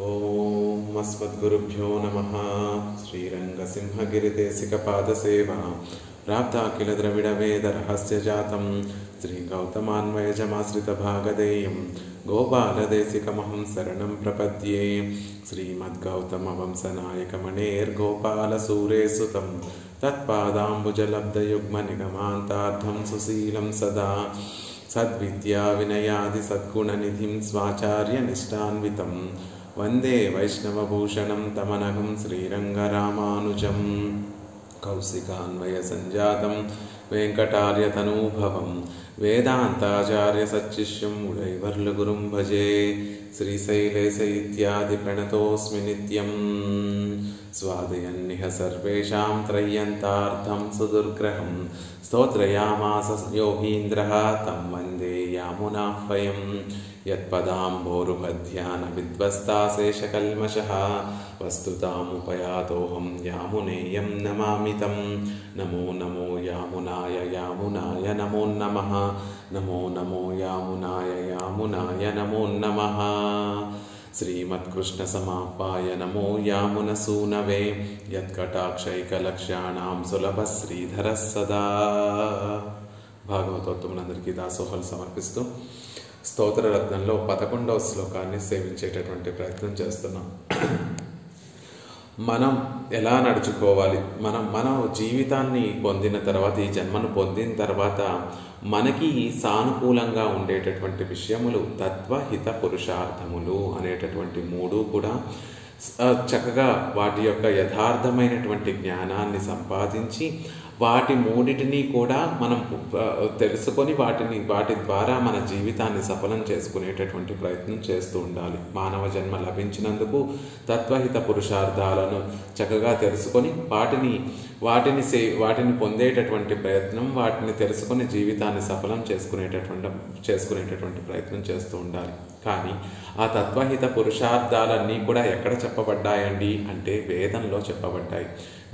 ఓం అస్మద్గురుభ్యో నమః. శ్రీరంగసింహగిరిదేశికపాదసేవా ప్రాప్తాఖిల ద్రవిడ వేద రహస్య జాతం శ్రీ గౌతమాన్వయజమాశ్రితభాగధేయం గోపాలదేశికమహం శరణం ప్రపద్యే. శ్రీమద్గౌతమ వంశనాయకమణేర్గోపాలసూరేసుతం తత్పాదాంబుజలబ్ధయుగ్మ నిగమాంతార్థం సుశీలం సదా సద్విద్యా వినయాది సద్గుణనిధిం స్వాచార్య నిష్టాన్వితం వందే వైష్ణవభూషణం తమనఘం శ్రీరంగరామానుజం. కౌశికాన్వయ సంజాతం వెంకటార్యతనూభవం వేదాంతాచార్య సచ్చిష్యం ఉడైవర్లు గురుం భజే. శ్రీశైలేశ ఇత్యాది ప్రణతోస్మి నిత్యం స్వాదయన్నిహ సర్వేషాం త్రయ్యంతార్థం సుదుర్గ్రహం స్తోత్రయామాస యోగీంద్రః తం వందే యామునాహ్వయం. యత్పదాంబోరుహధ్యాన విద్వస్తాశేషకల్మషః వస్తుతాముపయాతోహం యామునేయం నమామి తం. నమో నమో యామునాయ యామునాయ నమో నమః. నమో నమో యామునాయ యామునాయ నమో నమః. శ్రీమత్కృష్ణ సమాపాయ నమో యామునసూనవే యత్కటాక్షైకలక్ష్యాణాం సులభ శ్రీధర సదా. భాగవతోత్తములందరికీ దాసోహలు సమర్పిస్తూ స్తోత్రరత్నంలో 11వ శ్లోకాన్ని సేవించేటటువంటి ప్రయత్నం చేస్తున్నాం. మనం ఎలా నడుచుకోవాలి, మన జీవితాన్ని పొందిన తర్వాత, ఈ జన్మను పొందిన తర్వాత మనకి సానుకూలంగా ఉండేటటువంటి విషయములు తత్వహిత పురుషార్థములు అనేటటువంటి 3 కూడా చక్కగా వాటి యొక్క యథార్థమైనటువంటి జ్ఞానాన్ని సంపాదించి వాటి 3టిని కూడా మనం తెలుసుకొని వాటి ద్వారా మన జీవితాన్ని సఫలం చేసుకునేటటువంటి ప్రయత్నం చేస్తూ ఉండాలి. మానవ జన్మ లభించినందుకు తత్వహిత పురుషార్థాలను చక్కగా తెలుసుకొని వాటిని పొందేటటువంటి ప్రయత్నం, వాటిని తెలుసుకొని జీవితాన్ని సఫలం చేసుకునేటటువంటి ప్రయత్నం చేస్తూ ఉండాలి. కానీ ఆ తత్వహిత పురుషార్థాలన్నీ కూడా ఎక్కడ చెప్పబడ్డాయండి అంటే వేదంలో చెప్పబడ్డాయి.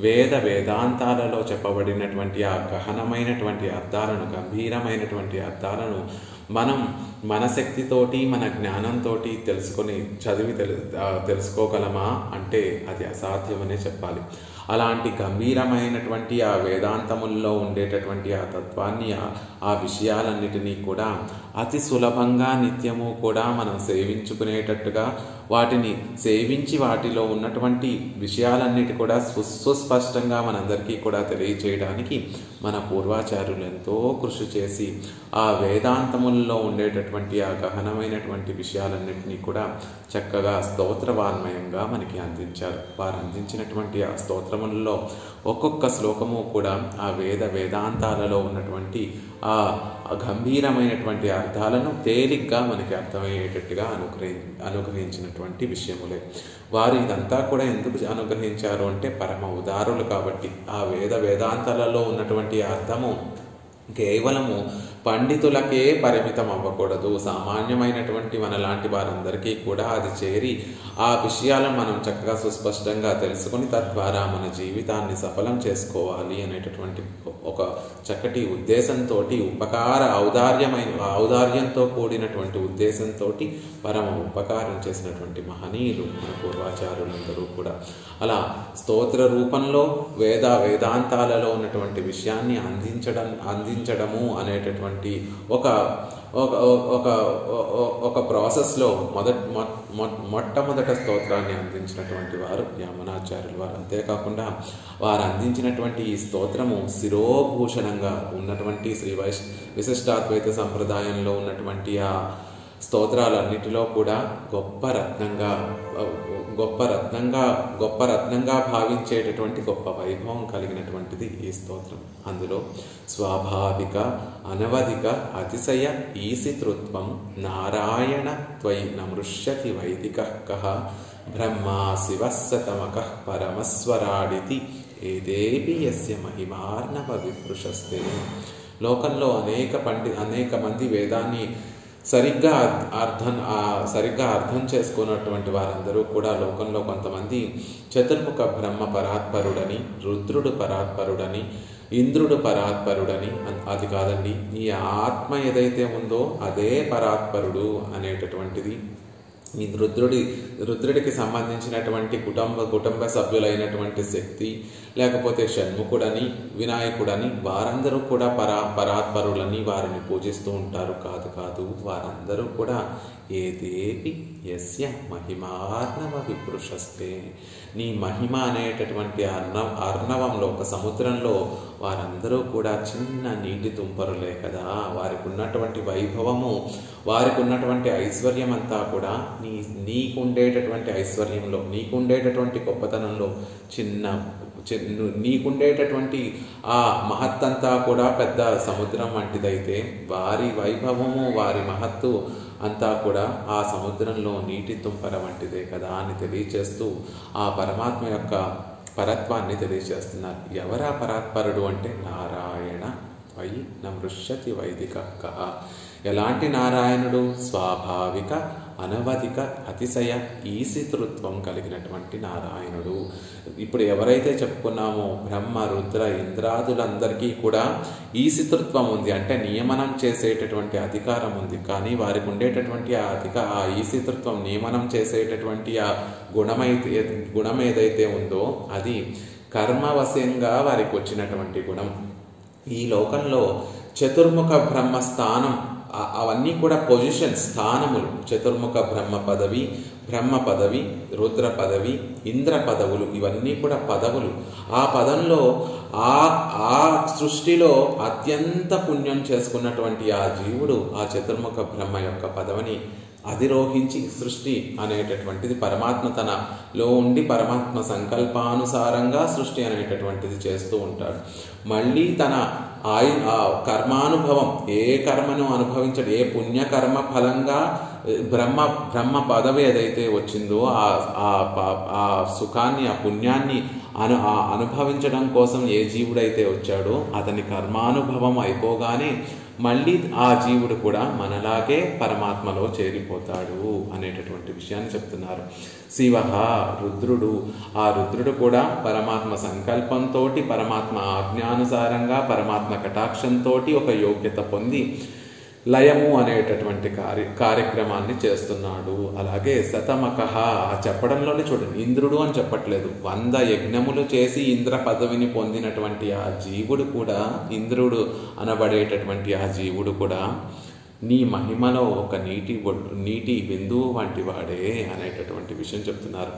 వేదాంతాలలో చెప్పబడినటువంటి ఆ గహనమైనటువంటి అర్థాలను, గంభీరమైనటువంటి అర్థాలను మనం మన శక్తితోటి, మన జ్ఞానంతో తెలుసుకోగలమా అంటే అది అసాధ్యమనే చెప్పాలి. అలాంటి గంభీరమైనటువంటి ఆ వేదాంతముల్లో ఉండేటటువంటి ఆ తత్వాన్ని, ఆ విషయాలన్నిటినీ కూడా అతి సులభంగా నిత్యము కూడా మనం సేవించుకునేటట్టుగా, వాటిని సేవించి వాటిలో ఉన్నటువంటి విషయాలన్నిటి కూడా సుస్పష్టంగా మనందరికీ కూడా తెలియచేయడానికి మన పూర్వాచార్యులు ఎంతో కృషి చేసి ఆ వేదాంతముల్లో ఉండేటటువంటి ఆ గహనమైనటువంటి విషయాలన్నింటినీ కూడా చక్కగా స్తోత్రవాన్మయంగా మనకి అందించారు. వారు అందించినటువంటి ఆ స్తోత్రములలో ఒక్కొక్క శ్లోకము కూడా ఆ వేదాంతాలలో ఉన్నటువంటి ఆ గంభీరమైనటువంటి అర్థాలను తేలిగ్గా మనకి అర్థమయ్యేటట్టుగా అనుగ్రహించినటువంటి విషయములే. వారు ఇదంతా కూడా ఎందుకు అనుగ్రహించారు అంటే పరమ ఉదారులు కాబట్టి. ఆ వేదాంతాలలో ఉన్నటువంటి అర్థము కేవలము పండితులకే పరిమితం అవ్వకూడదు. సామాన్యమైనటువంటి మనలాంటి వారందరికీ కూడా అది చేరి ఆ విషయాలను మనం చక్కగా సుస్పష్టంగా తెలుసుకొని తద్వారా మన జీవితాన్ని సఫలం చేసుకోవాలి అనేటటువంటి ఒక చక్కటి ఉద్దేశంతో, ఔదార్యంతో కూడినటువంటి ఉద్దేశంతో పరమ ఉపకారం చేసినటువంటి మహనీయులు మన పూర్వాచార్యులందరూ కూడా. అలా స్తోత్ర రూపంలో వేదాంతాలలో ఉన్నటువంటి విషయాన్ని అందించడము అనేటటువంటి ఒక ప్రాసెస్లో మొట్టమొదట స్తోత్రాన్ని అందించినటువంటి వారు యామునాచార్యులు వారు. అంతేకాకుండా వారు అందించినటువంటి ఈ స్తోత్రము శిరోభూషణంగా ఉన్నటువంటి శ్రీ విశిష్టాద్వైత సంప్రదాయంలో ఉన్నటువంటి ఆ స్తోత్రాలన్నిటిలో కూడా గొప్ప రత్నంగా భావించేటటువంటి గొప్ప వైభవం కలిగినటువంటిది ఈ స్తోత్రం. అందులో స్వాభావిక అనవధిక అతిశయ ఈసితృత్వం నారాయణ త్వయి నమృష్యతి వైదిక కః బ్రహ్మా శివస్సతమక పరమస్వరాడితి ఏదేపి యస్య మహిమార్ణవ విప్రుషస్తే. లోకంలో అనేక మంది వేదాన్ని సరిగ్గా అర్థం చేసుకున్నటువంటి వారందరూ కూడా లోకంలో కొంతమంది చతుర్ముఖ బ్రహ్మ పరాత్పరుడని, రుద్రుడు పరాత్పరుడని, ఇంద్రుడు పరాత్పరుడని, అది కాదండి ఈ ఆత్మ ఏదైతే ఉందో అదే పరాత్పరుడు అనేటటువంటిది ఈ రుద్రుడికి సంబంధించినటువంటి కుటుంబ సభ్యులైనటువంటి శక్తి, లేకపోతే షణ్ముఖుడని, వినాయకుడని వారందరూ కూడా పరాత్పరులని వారిని పూజిస్తూ ఉంటారు. కాదు, వారందరూ కూడా ఏదేపి యస్య మహిమార్ణవ విపురుషస్తే, నీ మహిమ అనేటటువంటి అర్ణవంలో, ఒక సముద్రంలో వారందరూ కూడా చిన్న నీటి తుంపరులే కదా. వారికి ఉన్నటువంటి వైభవము, వారికి ఉన్నటువంటి ఐశ్వర్యం అంతా కూడా నీకుండేటటువంటి ఐశ్వర్యంలో, నీకుండేటటువంటి గొప్పతనంలో నీకుండేటటువంటి ఆ మహత్తంతా కూడా పెద్ద సముద్రం వంటిదైతే, వారి వైభవము, వారి మహత్తు అంతా కూడా ఆ సముద్రంలో నీటి తుంపర వంటిదే కదా అని తెలియచేస్తూ ఆ పరమాత్మ యొక్క పరత్వాన్ని తెలియచేస్తున్నారు. ఎవరా పరాత్పరుడు అంటే నారాయణ అయి నమృష్యతి వైదిక. ఎలాంటి నారాయణుడు? స్వాభావిక అనవధిక అతిశయ ఈశితృత్వం కలిగినటువంటి నారాయణుడు. ఇప్పుడు ఎవరైతే చెప్పుకున్నామో బ్రహ్మ, రుద్ర, ఇంద్రాదులందరికీ కూడా ఈశితృత్వం ఉంది, అంటే నియమనం చేసేటటువంటి అధికారం ఉంది. కానీ వారికి ఉండేటటువంటి ఆ ఈశితృత్వం, నియమనం చేసేటటువంటి ఆ గుణం ఏదైతే ఉందో అది కర్మవశంగా వారికి వచ్చినటువంటి గుణం. ఈ లోకంలో చతుర్ముఖ బ్రహ్మ స్థానం, అవన్నీ కూడా పొజిషన్, స్థానములు. చతుర్ముఖ బ్రహ్మ పదవి, రుద్ర పదవి, ఇంద్ర పదవులు, ఇవన్నీ కూడా పదవులు. ఆ పదంలో ఆ సృష్టిలో అత్యంత పుణ్యం చేసుకున్నటువంటి ఆ జీవుడు ఆ చతుర్ముఖ బ్రహ్మ యొక్క పదవిని అధిరోహించి సృష్టి అనేటటువంటిది పరమాత్మ తనలో ఉండి పరమాత్మ సంకల్పానుసారంగా సృష్టి అనేటటువంటిది చేస్తూ ఉంటాడు. మళ్ళీ తన కర్మానుభవం, ఏ కర్మను అనుభవించడు, ఏ పుణ్యకర్మ ఫలంగా బ్రహ్మ పదవి ఏదైతే వచ్చిందో ఆ సుఖాన్ని, ఆ పుణ్యాన్ని అనుభవించడం కోసం ఏ జీవుడైతే వచ్చాడో అతని కర్మానుభవం అయిపోగానే మళ్ళీ ఆ జీవుడు కూడా మనలాగే పరమాత్మలో చేరిపోతాడు అనేటటువంటి విషయాన్ని చెప్తున్నారు. శివ రుద్రుడు, ఆ రుద్రుడు కూడా పరమాత్మ సంకల్పంతో, పరమాత్మ ఆజ్ఞానుసారంగా, పరమాత్మ కటాక్షంతో ఒక యోగ్యత పొంది లయము అనేటటువంటి కార్యక్రమాన్ని చేస్తున్నాడు. అలాగే శతమకః చెప్పడంలోనే చూడండి, ఇంద్రుడు అని చెప్పట్లేదు. 100 యజ్ఞములు చేసి ఇంద్ర పదవిని పొందినటువంటి ఆ జీవుడు కూడా, ఇంద్రుడు అనబడేటటువంటి ఆ జీవుడు కూడా నీ మహిమలో ఒక నీటి బిందువు వంటి వాడే అనేటటువంటి విషయం చెప్తున్నారు.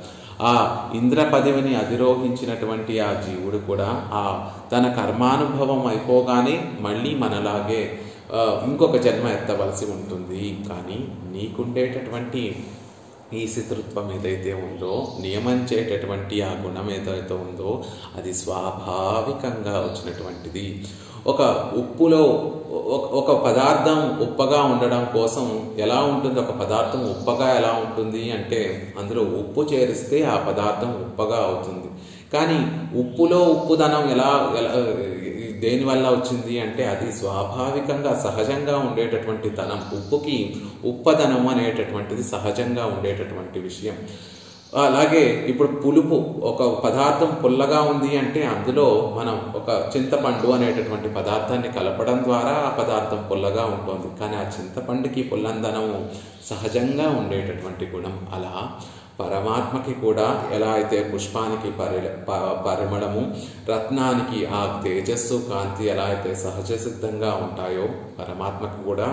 ఆ ఇంద్ర పదవిని అధిరోహించినటువంటి ఆ జీవుడు కూడా తన కర్మానుభవం అయిపోగానే మళ్ళీ మనలాగే ఇంకొక జన్మ ఎత్తవలసి ఉంటుంది. కానీ నీకుండేటటువంటి ఈ శితృత్వం ఏదైతే ఉందో, నియమించేటటువంటి ఆ గుణం ఏదైతే ఉందో అది స్వాభావికంగా వచ్చినటువంటిది. ఒక పదార్థం ఉప్పగా ఉండడం కోసం ఎలా ఉంటుంది, ఒక పదార్థం ఉప్పగా ఎలా ఉంటుంది అంటే అందులో ఉప్పు చేరిస్తే ఆ పదార్థం ఉప్పగా అవుతుంది. కానీ ఉప్పులో ఉప్పుదనం ఎలా దేనివల్ల వచ్చింది అంటే అది స్వాభావికంగా సహజంగా ఉండేటటువంటి ధనం. ఉప్పుకి ఉప్పదనం అనేటటువంటిది సహజంగా ఉండేటటువంటి విషయం. అలాగే ఇప్పుడు పులుపు, ఒక పదార్థం పుల్లగా ఉంది అంటే అందులో మనం ఒక చింతపండు అనేటటువంటి పదార్థాన్ని కలపడం ద్వారా ఆ పదార్థం పుల్లగా ఉంటుంది. కానీ ఆ చింతపండుకి పుల్లందనము సహజంగా ఉండేటటువంటి గుణం. అలా పరమాత్మకి కూడా ఎలా అయితే పుష్పానికి పరిమళము, రత్నానికి ఆ తేజస్సు, కాంతి ఎలా అయితే సహజ సిద్ధంగా ఉంటాయో పరమాత్మకు కూడా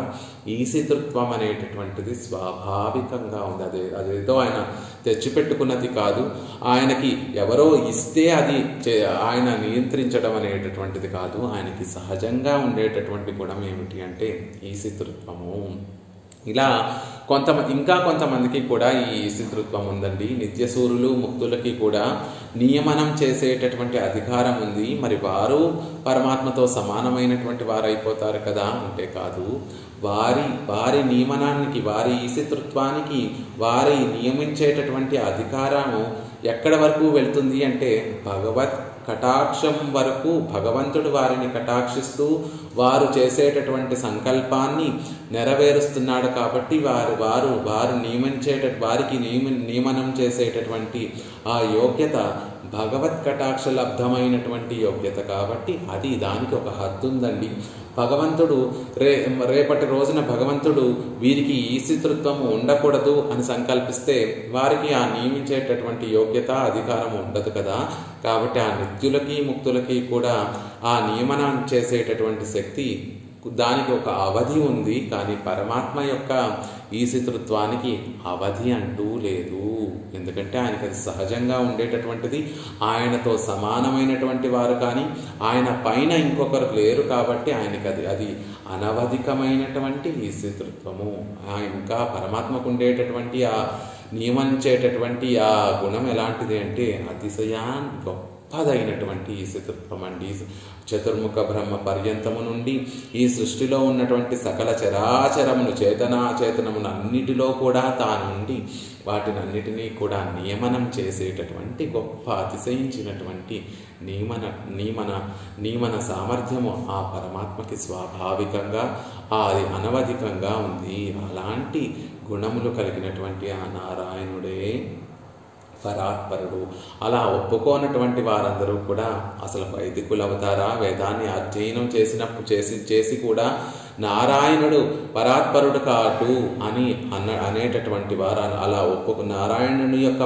ఈశితృత్వం అనేటటువంటిది స్వాభావికంగా ఉంది. అదేదో ఆయన తెచ్చిపెట్టుకున్నది కాదు, ఆయనకి ఎవరో ఇస్తే అది ఆయన నియంత్రించడం అనేటటువంటిది కాదు. ఆయనకి సహజంగా ఉండేటటువంటి గుణం ఏమిటి అంటే ఈశితృత్వము. ఇలా ఇంకా కొంతమందికి కూడా ఈ ఈశితృత్వం ఉందండి. నిత్యసూరులు, ముక్తులకి కూడా నియమనం చేసేటటువంటి అధికారం ఉంది. మరి వారు పరమాత్మతో సమానమైనటువంటి వారైపోతారు కదా అంటే కాదు. వారి నియమనానికి, వారి ఈశితృత్వానికి, వారి నియమించేటటువంటి అధికారము ఎక్కడ వరకు వెళ్తుంది అంటే భగవత్ కటాక్షం వరకు. భగవంతుడు వారిని కటాక్షిస్తూ వారు చేసేటటువంటి సంకల్పాన్ని నెరవేరుస్తున్నాడు కాబట్టి వారికి నియమనం చేసేటటువంటి ఆ యోగ్యత భగవత్ కటాక్ష లబ్ధమైనటువంటి యోగ్యత కాబట్టి దానికి ఒక హద్దు ఉందండి. భగవంతుడు రేపటి రోజున భగవంతుడు వీరికి ఈశితృత్వము ఉండకూడదు అని సంకల్పిస్తే వారికి ఆ నియమించేటటువంటి యోగ్యత అధికారం ఉండదు కదా. కాబట్టి ఆ నిత్యులకి ముక్తులకి కూడా ఆ నియమనం చేసేటటువంటి శక్తి, దానికి ఒక అవధి ఉంది. కానీ పరమాత్మ యొక్క ఈశితృత్వానికి అవధి అంటూ లేదు. ఎందుకంటే ఆయనకి అది సహజంగా ఉండేటటువంటిది. ఆయనతో సమానమైనటువంటి వారు కానీ ఆయన పైన ఇంకొకరు లేరు కాబట్టి ఆయనకి అది అనవధికమైనటువంటి ఈశితృత్వము. ఇంకా పరమాత్మకు ఉండేటటువంటి ఆ నియమించేటటువంటి ఆ గుణం ఎలాంటిది అంటే గొప్పదైనటువంటి ఈశితృత్వం అండి. చతుర్ముఖ బ్రహ్మ పర్యంతము నుండి ఈ సృష్టిలో ఉన్నటువంటి సకల చరాచరమును చేతనాచేతనమును అన్నిటిలో కూడా తానుండి వాటినన్నిటినీ కూడా నియమనం చేసేటటువంటి గొప్ప అతిశయించినటువంటి నియమన సామర్థ్యము ఆ పరమాత్మకి స్వాభావికంగా అది అనవధికంగా ఉంది. అలాంటి గుణములు కలిగినటువంటి ఆ నారాయణుడే పరాత్పరుడు. అలా ఒప్పుకోనటువంటి వారందరూ కూడా అసలు వైదికులు అవుతారా? వేదాన్ని అధ్యయనం చేసి కూడా నారాయణుడు పరాత్పరుడు కాదు అని అనేటటువంటి వారు, అలా నారాయణుని యొక్క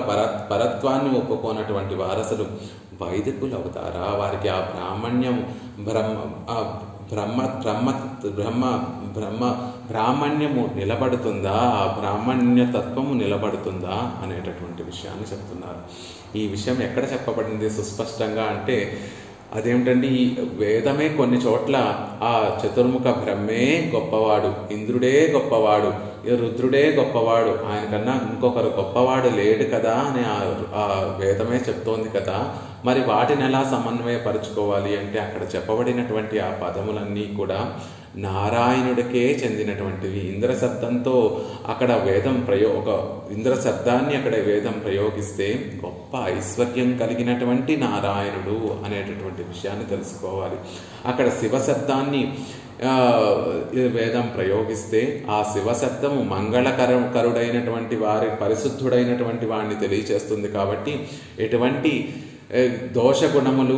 పరత్వాన్ని ఒప్పుకోనటువంటి వారు అసలు వైదికులు అవుతారా? వారికి ఆ బ్రాహ్మణ్యం బ్రాహ్మణ్యము నిలబడుతుందా? ఆ బ్రాహ్మణ్యతత్వము నిలబడుతుందా అనేటటువంటి విషయాన్ని చెప్తున్నారు. ఈ విషయం ఎక్కడ చెప్పబడింది సుస్పష్టంగా అంటే అదేమిటండి, ఈ వేదమే కొన్ని చోట్ల ఆ చతుర్ముఖ బ్రహ్మే గొప్పవాడు, ఇంద్రుడే గొప్పవాడు, రుద్రుడే గొప్పవాడు, ఆయన కన్నా ఇంకొకరు గొప్పవాడు లేడు కదా అని ఆ వేదమే చెప్తోంది కదా. మరి వాటిని ఎలా సమన్వయపరుచుకోవాలి అంటే అక్కడ చెప్పబడినటువంటి ఆ పదములన్నీ కూడా నారాయణుడికే చెందినటువంటివి. ఇంద్రశబ్దంతో అక్కడ వేదం ఇంద్రశబ్దాన్ని అక్కడ వేదం ప్రయోగిస్తే గొప్ప ఐశ్వర్యం కలిగినటువంటి నారాయణుడు అనేటటువంటి విషయాన్ని తెలుసుకోవాలి. అక్కడ శివశబ్దాన్ని వేదం ప్రయోగిస్తే ఆ శివశబ్దము మంగళకరుడైనటువంటి వారి పరిశుద్ధుడైనటువంటి వాడిని తెలియచేస్తుంది. కాబట్టి ఎటువంటి దోష గుణములు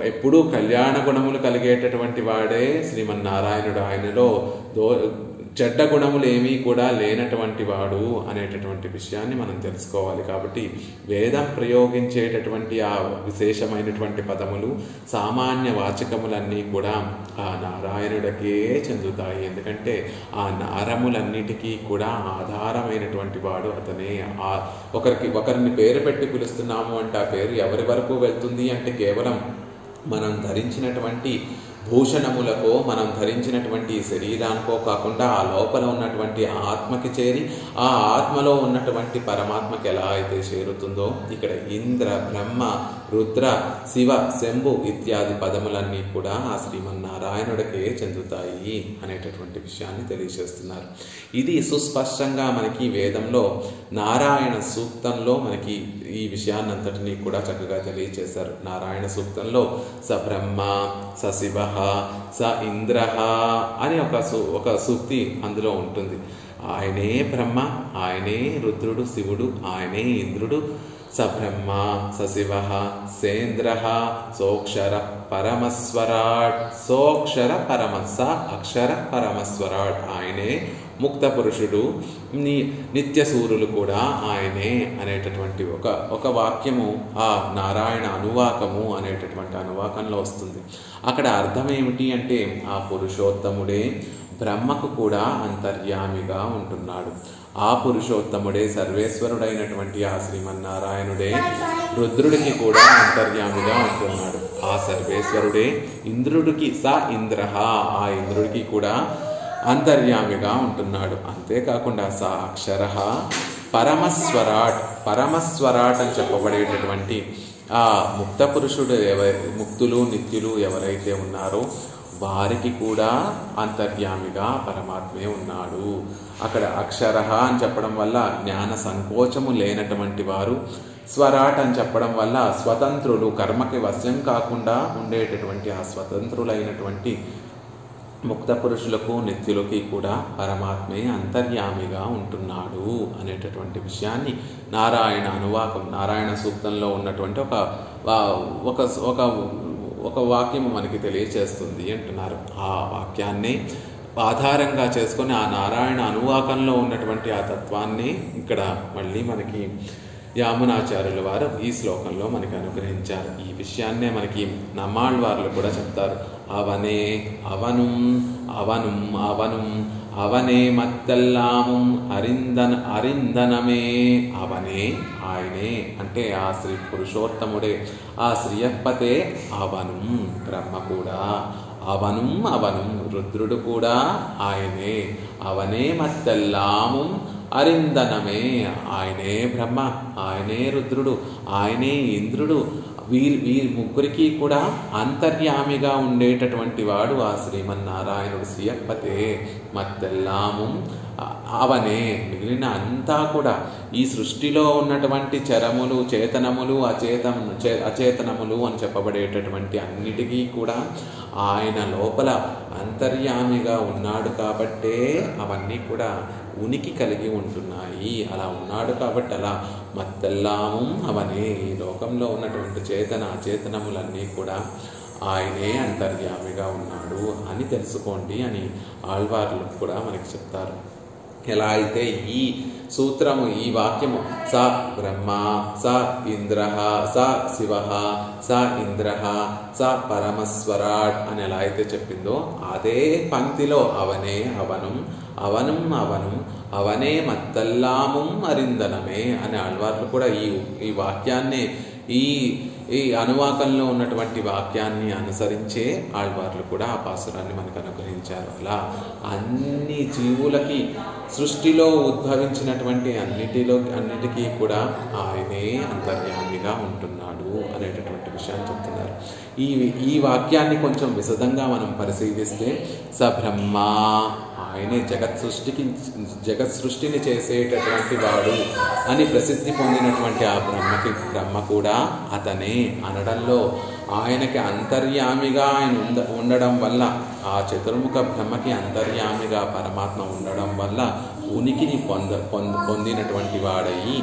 ఎప్పుడూ కళ్యాణ గుణములు కలిగేటటువంటి వాడే శ్రీమన్నారాయణుడు. ఆయనలో చెడ్డ గుణములు ఏమీ కూడా లేనటువంటి వాడు అనేటటువంటి విషయాన్ని మనం తెలుసుకోవాలి. కాబట్టి వేదం ప్రయోగించేటటువంటి ఆ విశేషమైనటువంటి పదములు సామాన్య వాచకములన్నీ కూడా ఆ నారాయణుడికే చెందుతాయి. ఎందుకంటే ఆ నారములన్నిటికీ కూడా ఆధారమైనటువంటి వాడు అతనే. ఒకరిని పేరు పెట్టి పిలుస్తున్నాము అంటే ఆ పేరు ఎవరి వరకు వెళ్తుంది అంటే కేవలం మనం ధరించినటువంటి భూషణములకో మనం ధరించినటువంటి శరీరానికో కాకుండా ఆ లోపల ఉన్నటువంటి ఆత్మకి చేరి ఆ ఆత్మలో ఉన్నటువంటి పరమాత్మకి ఎలా అయితే చేరుతుందో ఇక్కడ ఇంద్ర బ్రహ్మ రుద్ర శివ శంభు ఇత్యాది పదములన్నీ కూడా ఆ శ్రీమన్నారాయణుడికే చెందుతాయి అనేటటువంటి విషయాన్ని తెలియజేస్తున్నారు. ఇది సుస్పష్టంగా మనకి వేదంలో నారాయణ సూక్తంలో మనకి ఈ విషయాన్నంతటినీ కూడా చక్కగా తెలియజేశారు. నారాయణ సూక్తంలో స బ్రహ్మ స శివ స ఇంద్ర అని ఒక సూక్తి అందులో ఉంటుంది. ఆయనే బ్రహ్మ, ఆయనే రుద్రుడు శివుడు, ఆయనే ఇంద్రుడు. స బ్రహ్మ స శివ సేంద్ర సోక్షర పరమస్వరాట్, సోక్షర పరమస అక్షర పరమస్వరాట్, ఆయనే ముక్త పురుషుడు, నిత్య సూర్యులు కూడా ఆయనే అనేటటువంటి ఒక వాక్యము ఆ నారాయణ అనువాకము అనేటటువంటి అనువాకంలో వస్తుంది. అక్కడ అర్థం ఏమిటి అంటే ఆ పురుషోత్తముడే బ్రహ్మకు కూడా అంతర్యామిగా ఉంటున్నాడు. ఆ పురుషోత్తముడే సర్వేశ్వరుడైనటువంటి ఆ శ్రీమన్నారాయణుడే రుద్రుడికి కూడా అంతర్యామిగా ఉంటున్నాడు. ఆ సర్వేశ్వరుడే ఇంద్రుడికి స ఇంద్ర, ఆ ఇంద్రుడికి కూడా అంతర్యామిగా ఉంటున్నాడు. అంతేకాకుండా స అక్షర పరమస్వరాట్, పరమస్వరాట్ అని చెప్పబడేటటువంటి ఆ ముక్త పురుషుడు ముక్తులు నిత్యులు ఎవరైతే ఉన్నారో వారికి కూడా అంతర్యామిగా పరమాత్మే ఉన్నాడు. అక్కడ అక్షర అని చెప్పడం వల్ల జ్ఞాన సంకోచము లేనటువంటి వారు, స్వరాట్ అని చెప్పడం వల్ల స్వతంత్రులు, కర్మకి వశ్యం కాకుండా ఉండేటటువంటి ఆ స్వతంత్రులైనటువంటి ముక్త పురుషులకు నిత్యులకి కూడా పరమాత్మే అంతర్యామిగా ఉంటున్నాడు అనేటటువంటి విషయాన్ని నారాయణ అనువాకం, నారాయణ సూక్తంలో ఉన్నటువంటి ఒక వాక్యము మనకి తెలియచేస్తుంది అంటున్నారు. ఆ వాక్యాన్ని ఆధారంగా చేసుకొని ఆ నారాయణ అనువాకంలో ఉన్నటువంటి ఆ తత్వాన్ని ఇక్కడ మళ్ళీ మనకి యామునాచార్యుల వారు ఈ శ్లోకంలో మనకి అనుగ్రహించారు. ఈ విషయాన్నే మనకి నమ్మాళ్వార్లు కూడా చెప్తారు. అవనే అవనుం అవనుం అవనుం అవనే మత్తెల్లాముం అరిందనమే. అవనే ఆయనే అంటే ఆ శ్రీ పురుషోత్తముడే, ఆ శ్రీయప్పతే. అవనుం బ్రహ్మ కూడా, అవనుం అవనుం రుద్రుడు కూడా ఆయనే. అవనే మత్తెల్లాముం అరిందనమే. ఆయనే బ్రహ్మ, ఆయనే రుద్రుడు, ఆయనే ఇంద్రుడు. వీరి ముగ్గురికి కూడా అంతర్యామిగా ఉండేటటువంటి వాడు ఆ శ్రీమన్నారాయణుడు. శ్రీయప్పతే మత్తెల్లాము అవనే. మిగిలిన అంతా కూడా ఈ సృష్టిలో ఉన్నటువంటి చరములు, చేతనములు, అచేతనములు అని చెప్పబడేటటువంటి అన్నిటికీ కూడా ఆయన లోపల అంతర్యామిగా ఉన్నాడు కాబట్టే అవన్నీ కూడా ఉనికి కలిగి ఉంటున్నాయి. అలా ఉన్నాడు కాబట్టి అలా మత్తెల్లాము అవనే. ఈ లోకంలో ఉన్నటువంటి చేతన అచేతనములన్నీ కూడా ఆయనే అంతర్యామిగా ఉన్నాడు అని తెలుసుకోండి అని ఆళ్వార్లు కూడా మనకి చెప్తారు. ఎలా అయితే ఈ సూత్రము, ఈ వాక్యము స బ్రహ్మ, స ఇంద్ర, స శివ, స ఇంద్ర, స పరమస్వరాట్ అని ఎలా అయితే చెప్పిందో అదే పంక్తిలో అవనే అవనం, అవనం అవనం, అవనే మత్తల్లాముం అరిందనమే అని ఆళ్వార్లు కూడా ఈ వాక్యాన్ని, ఈ అనువాకంలో ఉన్నటువంటి వాక్యాన్ని అనుసరించే ఆళ్వార్లు కూడా ఆ పాసురాన్ని మనకు అనుగ్రహించారు. అలా అన్ని జీవులకి సృష్టిలో ఉద్భవించినటువంటి అన్నిటికీ కూడా ఆయనే అంతర్యామిగా ఉంటున్నాడు అనేటటువంటి విషయాన్ని చెప్తున్నారు. ఈ వాక్యాన్ని కొంచెం విశదంగా మనం పరిశీలిస్తే స బ్రహ్మ, ఆయనే జగత్ సృష్టిని చేసేటటువంటి వాడు అని ప్రసిద్ధి పొందినటువంటి ఆ బ్రహ్మ కూడా అతనే అనడంలో ఆయనకి అంతర్యామిగా ఆయన ఉండడం వల్ల, ఆ చతుర్ముఖ బ్రహ్మకి అంతర్యామిగా పరమాత్మ ఉండడం వల్ల ఉనికిని పొందినటువంటి వాడయి,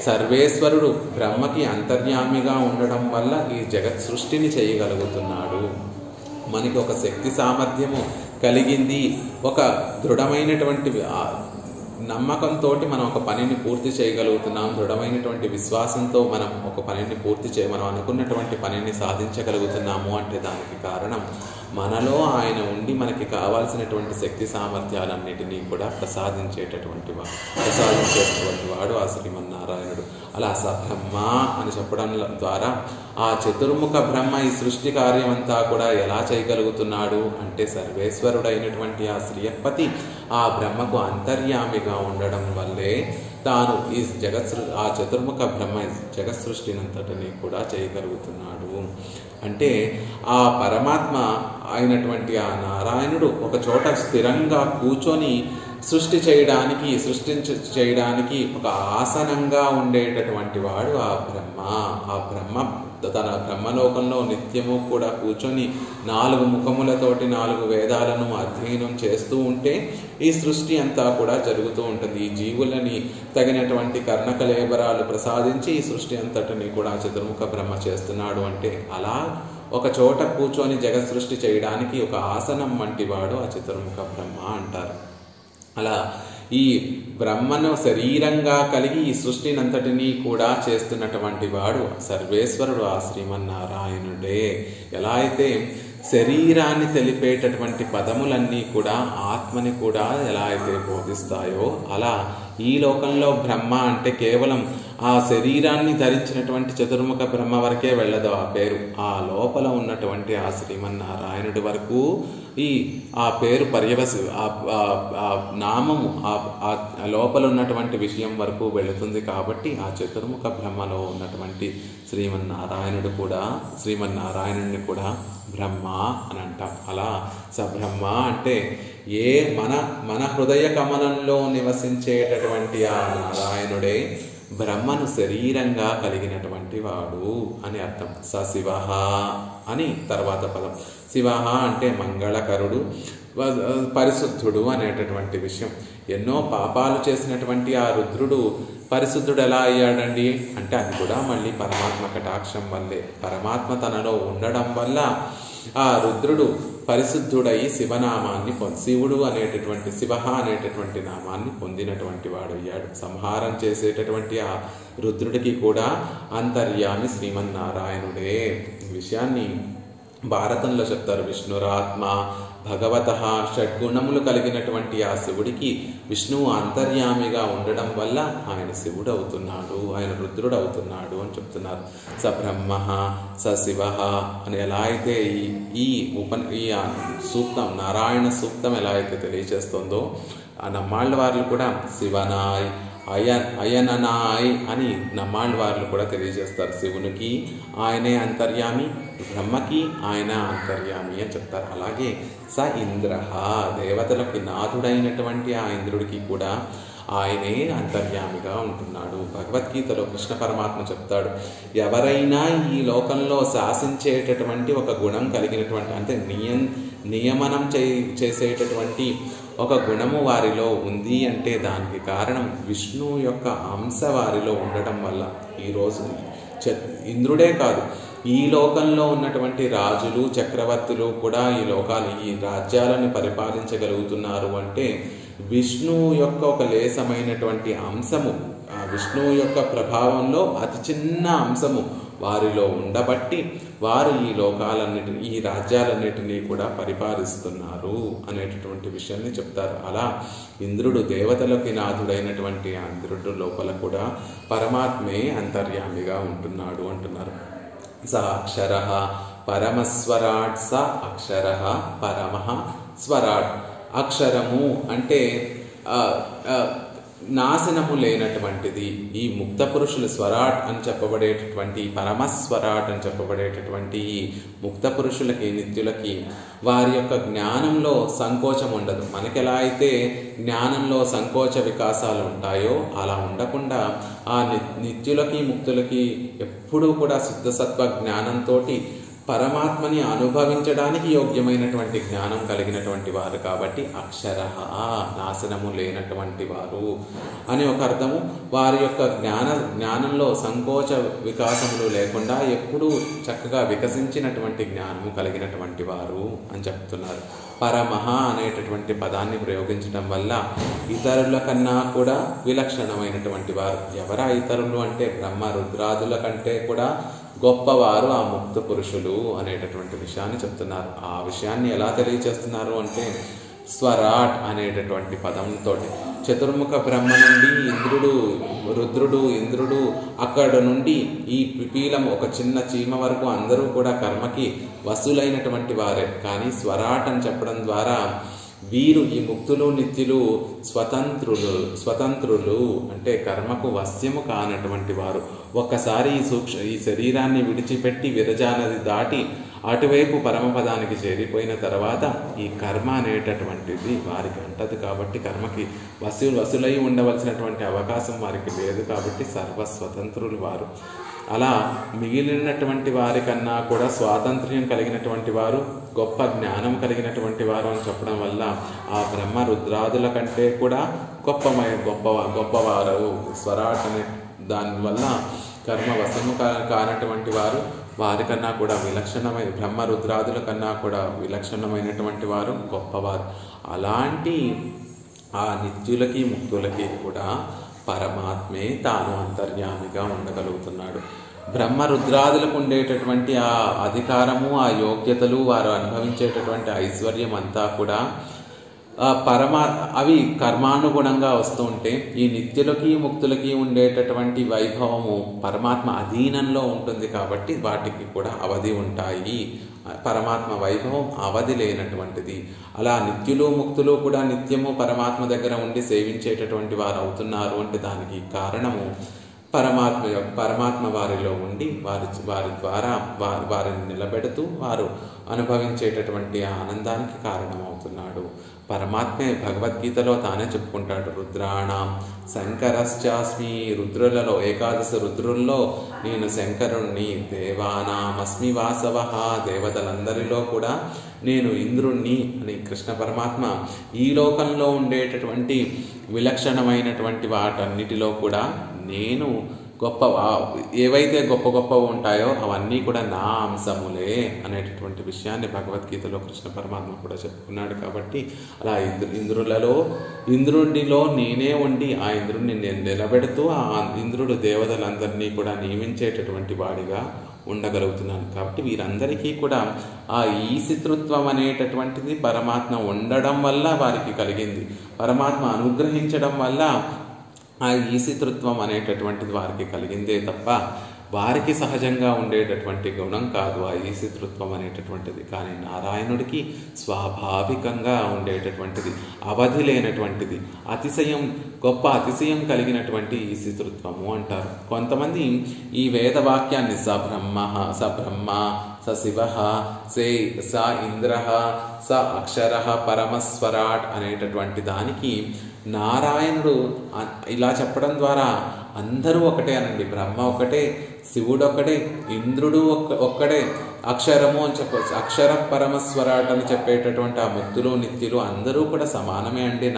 సర్వేశ్వరుడు బ్రహ్మకి అంతర్యామిగా ఉండడం వల్ల ఈ జగత్ సృష్టిని చేయగలుగుతున్నాడు. మనకి ఒక శక్తి సామర్థ్యము కలిగింది, ఒక దృఢమైనటువంటి నమ్మకంతో మనం ఒక పనిని పూర్తి చేయగలుగుతున్నాం, దృఢమైనటువంటి విశ్వాసంతో మనం ఒక పనిని మనం అనుకున్నటువంటి పనిని సాధించగలుగుతున్నాము అంటే దానికి కారణం మనలో ఆయన ఉండి మనకి కావాల్సినటువంటి శక్తి సామర్థ్యాలన్నిటినీ కూడా ప్రసాదించేటటువంటి వాడు ఆ శ్రీమన్నారాయణుడు. అలా సబ్రహ్మ అని చెప్పడం ద్వారా ఆ చతుర్ముఖ బ్రహ్మ ఈ సృష్టి కార్యమంతా కూడా ఎలా చేయగలుగుతున్నాడు అంటే సర్వేశ్వరుడైనటువంటి ఆ శ్రీయప్పతి ఆ బ్రహ్మకు అంతర్యామిగా ఉండడం వల్లే తాను ఈ ఆ చతుర్ముఖ బ్రహ్మ జగత్ సృష్టినంతటిని కూడా చేయగలుగుతున్నాడు. అంటే ఆ పరమాత్మ అయినటువంటి ఆ నారాయణుడు ఒక చోట స్థిరంగా కూర్చొని చేయడానికి ఒక ఆసనంగా ఉండేటటువంటి వాడు ఆ బ్రహ్మ. ఆ బ్రహ్మ తన బ్రహ్మలోకంలో నిత్యము కూడా కూర్చొని 4 ముఖములతోటి 4 వేదాలను అధ్యయనం చేస్తూ ఉంటే ఈ సృష్టి అంతా కూడా జరుగుతూ ఉంటుంది. ఈ జీవులని తగినటువంటి కర్ణకలేబరాలు ప్రసాదించి ఈ సృష్టి అంతటిని కూడా చతుర్ముఖ బ్రహ్మ చేస్తున్నాడు. అంటే అలా ఒక చోట కూర్చొని జగత్ సృష్టి చేయడానికి ఒక ఆసనం వంటి వాడు ఆ చతుర్ముఖ బ్రహ్మ అంటారు. అలా ఈ బ్రహ్మను శరీరంగా కలిగి ఈ సృష్టినంతటినీ కూడా చేస్తున్నటువంటి వాడు సర్వేశ్వరుడు ఆ శ్రీమన్నారాయణుడే. ఎలా అయితే శరీరాన్ని తెలిపేటటువంటి పదములన్నీ కూడా ఆత్మని కూడా ఎలా అయితే బోధిస్తాయో అలా ఈ లోకంలో బ్రహ్మ అంటే కేవలం ఆ శరీరాన్ని ధరించినటువంటి చతుర్ముఖ బ్రహ్మ వరకే వెళ్ళదు ఆ పేరు. ఆ లోపల ఉన్నటువంటి ఆ శ్రీమన్నారాయణుడి వరకు ఆ పేరు ఆ నామము ఆ లోపల ఉన్నటువంటి విషయం వరకు వెళుతుంది. కాబట్టి ఆ చతుర్ముఖ బ్రహ్మలో ఉన్నటువంటి శ్రీమన్నారాయణుడిని కూడా బ్రహ్మ అని అంటాం. అలా సబ్రహ్మ అంటే మన హృదయ కమలంలో నివసించేటటువంటి ఆ నారాయణుడే బ్రహ్మను శరీరంగా కలిగినటువంటి వాడు అని అర్థం. శివ అని తర్వాత పదం. శివ అంటే మంగళకరుడు, పరిశుద్ధుడు అనేటటువంటి విషయం. ఎన్నో పాపాలు చేసినటువంటి ఆ రుద్రుడు పరిశుద్ధుడు ఎలా అయ్యాడండి అంటే అది కూడా మళ్ళీ పరమాత్మ కటాక్షం వల్లే. పరమాత్మ తనలో ఉండడం వల్ల ఆ రుద్రుడు పరిశుద్ధుడై శివనామాన్ని శివుడు అనేటటువంటి శివ అనేటటువంటి నామాన్ని పొందినటువంటి వాడు అయ్యాడు. సంహారం చేసేటటువంటి ఆ రుద్రుడికి కూడా అంతర్యామి శ్రీమన్నారాయణుడే. ఈ విషయాన్ని భారతంలో చెప్తారు. విష్ణురాత్మ భగవత షడ్గుణములు కలిగినటువంటి ఆ శివుడికి విష్ణువు అంతర్యామిగా ఉండడం వల్ల ఆయన శివుడు అవుతున్నాడు, ఆయన రుద్రుడు అవుతున్నాడు అని చెప్తున్నారు. స బ్రహ్మ స శివ అని ఎలా అయితే ఈ సూక్తం నారాయణ సూక్తం ఎలా అయితే తెలియజేస్తుందో ఆ నమ్మాళ్ళ వారు కూడా శివనాయ్ అయననాయ్ అని నమ్మాళ్ళ వారు కూడా తెలియజేస్తారు. శివునికి ఆయనే అంతర్యామి, బ్రహ్మకి ఆయన అంతర్యామి అని చెప్తారు. అలాగే స ఇంద్ర దేవతలకి నాథుడైనటువంటి ఆ ఇంద్రుడికి కూడా ఆయనే అంతర్యామిగా ఉంటున్నాడు. భగవద్గీతలో కృష్ణ పరమాత్మ చెప్తాడు, ఎవరైనా ఈ లోకంలో శాసించేటటువంటి ఒక గుణం కలిగినటువంటి అంటే నియమనం చేసేటటువంటి ఒక గుణము వారిలో ఉంది అంటే దానికి కారణం విష్ణువు యొక్క అంశ వారిలో ఉండటం వల్ల. ఈరోజు ఇంద్రుడే కాదు, ఈ లోకంలో ఉన్నటువంటి రాజులు చక్రవర్తులు కూడా ఈ రాజ్యాలను పరిపాలించగలుగుతున్నారు అంటే విష్ణువు యొక్క ఒక లేసమైనటువంటి అంశము, ఆ విష్ణువు యొక్క ప్రభావంలో అతి చిన్న అంశము వారిలో ఉండబట్టి వారు ఈ రాజ్యాలన్నిటినీ కూడా పరిపాలిస్తున్నారు అనేటటువంటి విషయాన్ని చెప్తారు. అలా ఇంద్రుడు దేవతలకి నాథుడైనటువంటి ఆ ఇంద్రుడు లోపల కూడా పరమాత్మే అంతర్యామిగా ఉంటున్నాడు అంటున్నారు. స అక్షర పరమస్వరాట్ స అక్షర పరమః స్వరాట్. అక్షరము అంటే నాశనము లేనటువంటిది. ఈ ముక్త పురుషులు స్వరాట్ అని చెప్పబడేటటువంటి పరమస్వరాట్ అని చెప్పబడేటటువంటి ముక్త పురుషులకి నిత్యులకి వారి యొక్క జ్ఞానంలో సంకోచం ఉండదు. మనకెలా అయితే జ్ఞానంలో సంకోచ వికాసాలు ఉంటాయో అలా ఉండకుండా ఆ నిత్యులకి ముక్తులకి ఎప్పుడూ కూడా శుద్ధసత్వ జ్ఞానంతో పరమాత్మని అనుభవించడానికి యోగ్యమైనటువంటి జ్ఞానం కలిగినటువంటి వారు కాబట్టి అక్షరః నాశనము లేనటువంటి వారు అని ఒక అర్థము. వారి యొక్క జ్ఞానంలో సంకోచ వికాసములు లేకుండా ఎప్పుడూ చక్కగా వికసించినటువంటి జ్ఞానము కలిగినటువంటి వారు అని చెప్తున్నారు. పరమః అనేటటువంటి పదాన్ని ప్రయోగించడం వల్ల ఇతరుల కన్నా కూడా విలక్షణమైనటువంటి వారు. ఎవరా ఇతరులు అంటే బ్రహ్మ రుద్రాదుల కంటే కూడా గొప్పవారు ఆ ముక్త పురుషులు అనేటటువంటి విషయాన్ని చెప్తున్నారు. ఆ విషయాన్ని ఎలా తెలియచేస్తున్నారు అంటే స్వరాట్ అనేటటువంటి పదంతో చతుర్ముఖ బ్రహ్మ నుండి రుద్రుడు ఇంద్రుడు అక్కడ నుండి ఈ పిపీలం ఒక చిన్న చీమ వరకు అందరూ కూడా కర్మకి వసులైనటువంటి వారే. కానీ స్వరాట్ అని చెప్పడం ద్వారా వీరు ఈ ముక్తులు నిత్యులు స్వతంత్రులు అంటే కర్మకు వశ్యము కానటువంటి వారు. ఒక్కసారి ఈ శరీరాన్ని విడిచిపెట్టి విరజానది దాటి అటువైపు పరమపదానికి చేరిపోయిన తర్వాత ఈ కర్మ అనేటటువంటిది వారికి అంటది కాబట్టి కర్మకి వసులై ఉండవలసినటువంటి అవకాశం వారికి లేదు కాబట్టి సర్వస్వతంత్రులు వారు. అలా మిగిలినటువంటి వారికన్నా కూడా స్వాతంత్ర్యం కలిగినటువంటి వారు, గొప్ప జ్ఞానం కలిగినటువంటి వారు అని చెప్పడం వల్ల ఆ బ్రహ్మ రుద్రాదుల కంటే కూడా గొప్పవారు స్వరాట్ అనే దానివల్ల కర్మ వశము కానటువంటి వారు వారికన్నా కూడా బ్రహ్మ రుద్రాదుల కన్నా కూడా విలక్షణమైనటువంటి వారు గొప్పవారు. అలాంటి ఆ నిత్యులకి ముక్తులకి కూడా పరమాత్మే తాను అంతర్యామిగా ఉండగలుగుతున్నాడు. బ్రహ్మ రుద్రాదులకు ఉండేటటువంటి ఆ అధికారము, ఆ యోగ్యతలు, వారు అనుభవించేటటువంటి ఐశ్వర్యం అంతా కూడా అవి కర్మానుగుణంగా వస్తూ ఉంటే ఈ నిత్యులకి ముక్తులకి ఉండేటటువంటి వైభవము పరమాత్మ అధీనంలో ఉంటుంది కాబట్టి వాటికి కూడా అవధి ఉంటాయి. పరమాత్మ వైభవం అవధి లేనటువంటిది. అలా నిత్యులు ముక్తులు కూడా నిత్యము పరమాత్మ దగ్గర ఉండి సేవించేటటువంటి వారు అవుతున్నారు అంటే దానికి కారణము పరమాత్మ వారిలో ఉండి వారి ద్వారా వారిని నిలబెడుతూ వారు అనుభవించేటటువంటి ఆనందానికి కారణమవుతున్నాడు. పరమాత్మే భగవద్గీతలో తానే చెప్పుకుంటాడు, రుద్రాణం శంకరశ్చాస్మి. రుద్రులలో ఏకాదశ రుద్రుల్లో నేను శంకరుణ్ణి. దేవానామస్మి వాసవ. దేవతలందరిలో కూడా నేను ఇంద్రుణ్ణి అని కృష్ణ పరమాత్మ ఈ లోకంలో ఉండేటటువంటి విలక్షణమైనటువంటి వాటన్నిటిలో కూడా నేను గొప్ప ఏవైతే గొప్ప గొప్పవి ఉంటాయో అవన్నీ కూడా నా అంశములే అనేటటువంటి విషయాన్ని భగవద్గీతలో కృష్ణ పరమాత్మ కూడా చెప్పుకున్నాడు. కాబట్టి అలా ఇంద్రుడిలో నేనే ఉండి ఆ ఇంద్రుడిని నేను నిలబెడుతూ ఆ ఇంద్రుడు దేవతలందరినీ కూడా నియమించేటటువంటి వాడిగా ఉండగలుగుతున్నాను. కాబట్టి వీరందరికీ కూడా ఆ ఈశితృత్వం అనేటటువంటిది పరమాత్మ ఉండడం వల్ల వారికి కలిగింది. పరమాత్మ అనుగ్రహించడం వల్ల ఆ ఈశితృత్వం అనేటటువంటిది వారికి కలిగిందే తప్ప వారికి సహజంగా ఉండేటటువంటి గుణం కాదు ఆ ఈశితృత్వం అనేటటువంటిది. కానీ నారాయణుడికి స్వాభావికంగా ఉండేటటువంటిది, అవధి లేనటువంటిది, గొప్ప అతిశయం కలిగినటువంటి ఈశితృత్వము అంటారు. కొంతమంది ఈ వేదవాక్యాన్ని స బ్రహ్మ స శివ స ఇంద్ర స అక్షర పరమస్వరాట్ అనేటటువంటి దానికి నారాయణుడు ఇలా చెప్పడం ద్వారా అందరూ ఒకటే అనండి, బ్రహ్మ ఒకటే, శివుడు ఒకటే, ఇంద్రుడు ఒక్కడే, అక్షరము అని చెప్పవచ్చు, అక్షర పరమస్వరాట్ అని చెప్పేటటువంటి ఆ ముక్తులు నిత్యులు అందరూ కూడా సమానమే అండి,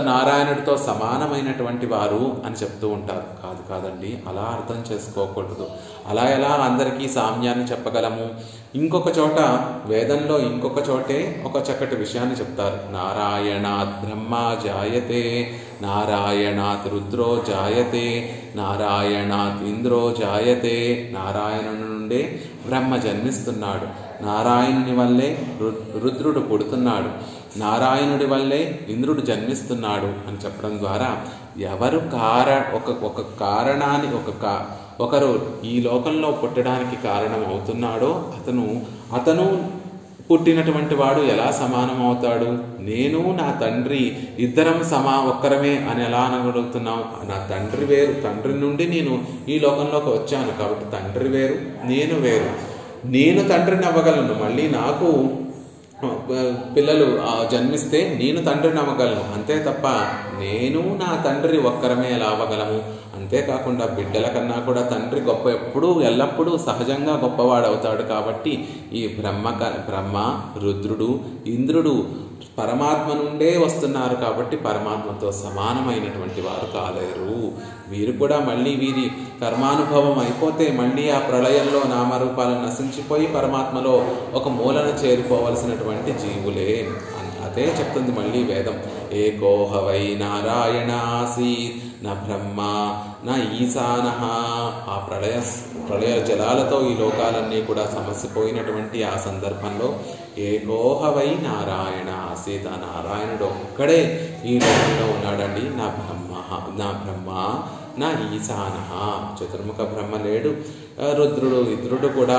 నారాయణుడితో సమానమైనటువంటి వారు అని చెప్తూ ఉంటారు. కాదండి, అలా అర్థం చేసుకోకూడదు. అలా ఎలా అందరికీ సామ్యాన్ని చెప్పగలము? ఇంకొక చోట వేదంలో ఇంకొక చోటే ఒక చక్కటి విషయాన్ని చెప్తారు. నారాయణాత్ బ్రహ్మ జాయతే, నారాయణాత్ రుద్రో జాయతే, నారాయణాత్ ఇంద్రో జాయతే. నారాయణుని నుండే బ్రహ్మ జన్మిస్తున్నాడు, నారాయణుని వల్లే రుద్రుడు పుడుతున్నాడు, నారాయణుడి వల్లే ఇంద్రుడు జన్మిస్తున్నాడు అని చెప్పడం ద్వారా ఎవరు ఒక కారణాన్ని ఒకరు ఈ లోకంలో పుట్టడానికి కారణం అవుతున్నాడో అతను పుట్టినటువంటి వాడు ఎలా సమానం అవుతాడు? నేను నా తండ్రి ఇద్దరం ఒక్కరమే అని ఎలా అనగలుగుతున్నావు? నా తండ్రి వేరు, తండ్రి నుండి నేను ఈ లోకంలోకి వచ్చాను కాబట్టి తండ్రి వేరు, నేను వేరు. నేను తండ్రిని అవ్వగలను, మళ్ళీ నాకు పిల్లలు జన్మిస్తే నేను తండ్రిని అవ్వగలను, అంతే తప్ప నేను నా తండ్రి ఒక్కరమే ఎలా అవ్వగలము? అంతేకాకుండా బిడ్డల కన్నా కూడా తండ్రి ఎల్లప్పుడూ సహజంగా గొప్పవాడవుతాడు. కాబట్టి ఈ బ్రహ్మ రుద్రుడు ఇంద్రుడు పరమాత్మ నుండే వస్తున్నారు కాబట్టి పరమాత్మతో సమానమైనటువంటి వారు కాలేరు. వీరు కూడా మళ్ళీ వీరి కర్మానుభవం అయిపోతే మళ్ళీ ఆ ప్రళయంలో నామరూపాలు నశించిపోయి పరమాత్మలో ఒక మూలన చేరిపోవలసినటువంటి జీవులే. అదే చెప్తుంది మళ్ళీ వేదం. ఏకోహ వై నారాయణ ఆసీత్ నా బ్రహ్మ నా ఈశాన. ఆ ప్రళయ జలాలతో ఈ లోకాలన్నీ కూడా సమసిపోయినటువంటి ఆ సందర్భంలో ఏకోహ వై నారాయణ ఆసీత్, ఆ నారాయణుడు ఒక్కడే ఈ లోకంలో ఉన్నాడండి. నా బ్రహ్మ నా ఈశాన. చతుర్ముఖ బ్రహ్మ లేడు, రుద్రుడు ఇంద్రుడు కూడా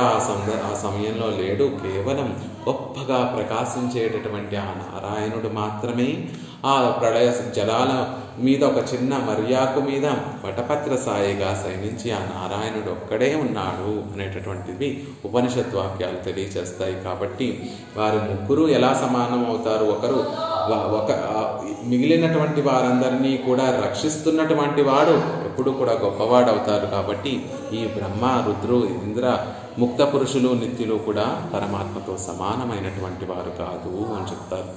ఆ సమయంలో లేడు. కేవలం గొప్పగా ప్రకాశించేటటువంటి ఆ నారాయణుడు మాత్రమే ఆ ప్రళయ జలాల మీద ఒక చిన్న మర్యాకు మీద వటపత్ర సాయిగా శయనించి ఆ నారాయణుడు ఒక్కడే ఉన్నాడు అనేటటువంటివి ఉపనిషత్ వాక్యాలు తెలియచేస్తాయి. కాబట్టి వారు ముగ్గురు ఎలా సమానం అవుతారు? మిగిలినటువంటి వారందరినీ కూడా రక్షిస్తున్నటువంటి వాడు ఎప్పుడు కూడా గొప్పవాడవుతారు. కాబట్టి ఈ బ్రహ్మ రుద్రు ఇంద్ర ముక్త పురుషులు నిత్యులు కూడా పరమాత్మతో సమానమైనటువంటి వారు కాదు అని చెప్తారు.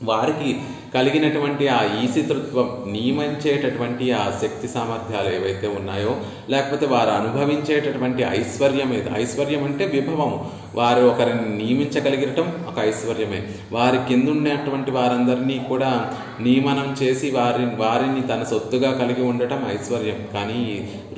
వారికి కలిగినటువంటి ఆ ఈశితృత్వం నియమించేటటువంటి ఆ శక్తి సామర్థ్యాలు ఏవైతే ఉన్నాయో, లేకపోతే వారు అనుభవించేటటువంటి ఐశ్వర్యం అంటే విభవము. వారు ఒకరిని నియమించగలిగటం ఒక ఐశ్వర్యమే. వారి కింద ఉన్నటువంటి వారందరినీ కూడా నియమనం చేసి వారిని తన సొత్తుగా కలిగి ఉండటం ఐశ్వర్యం. కానీ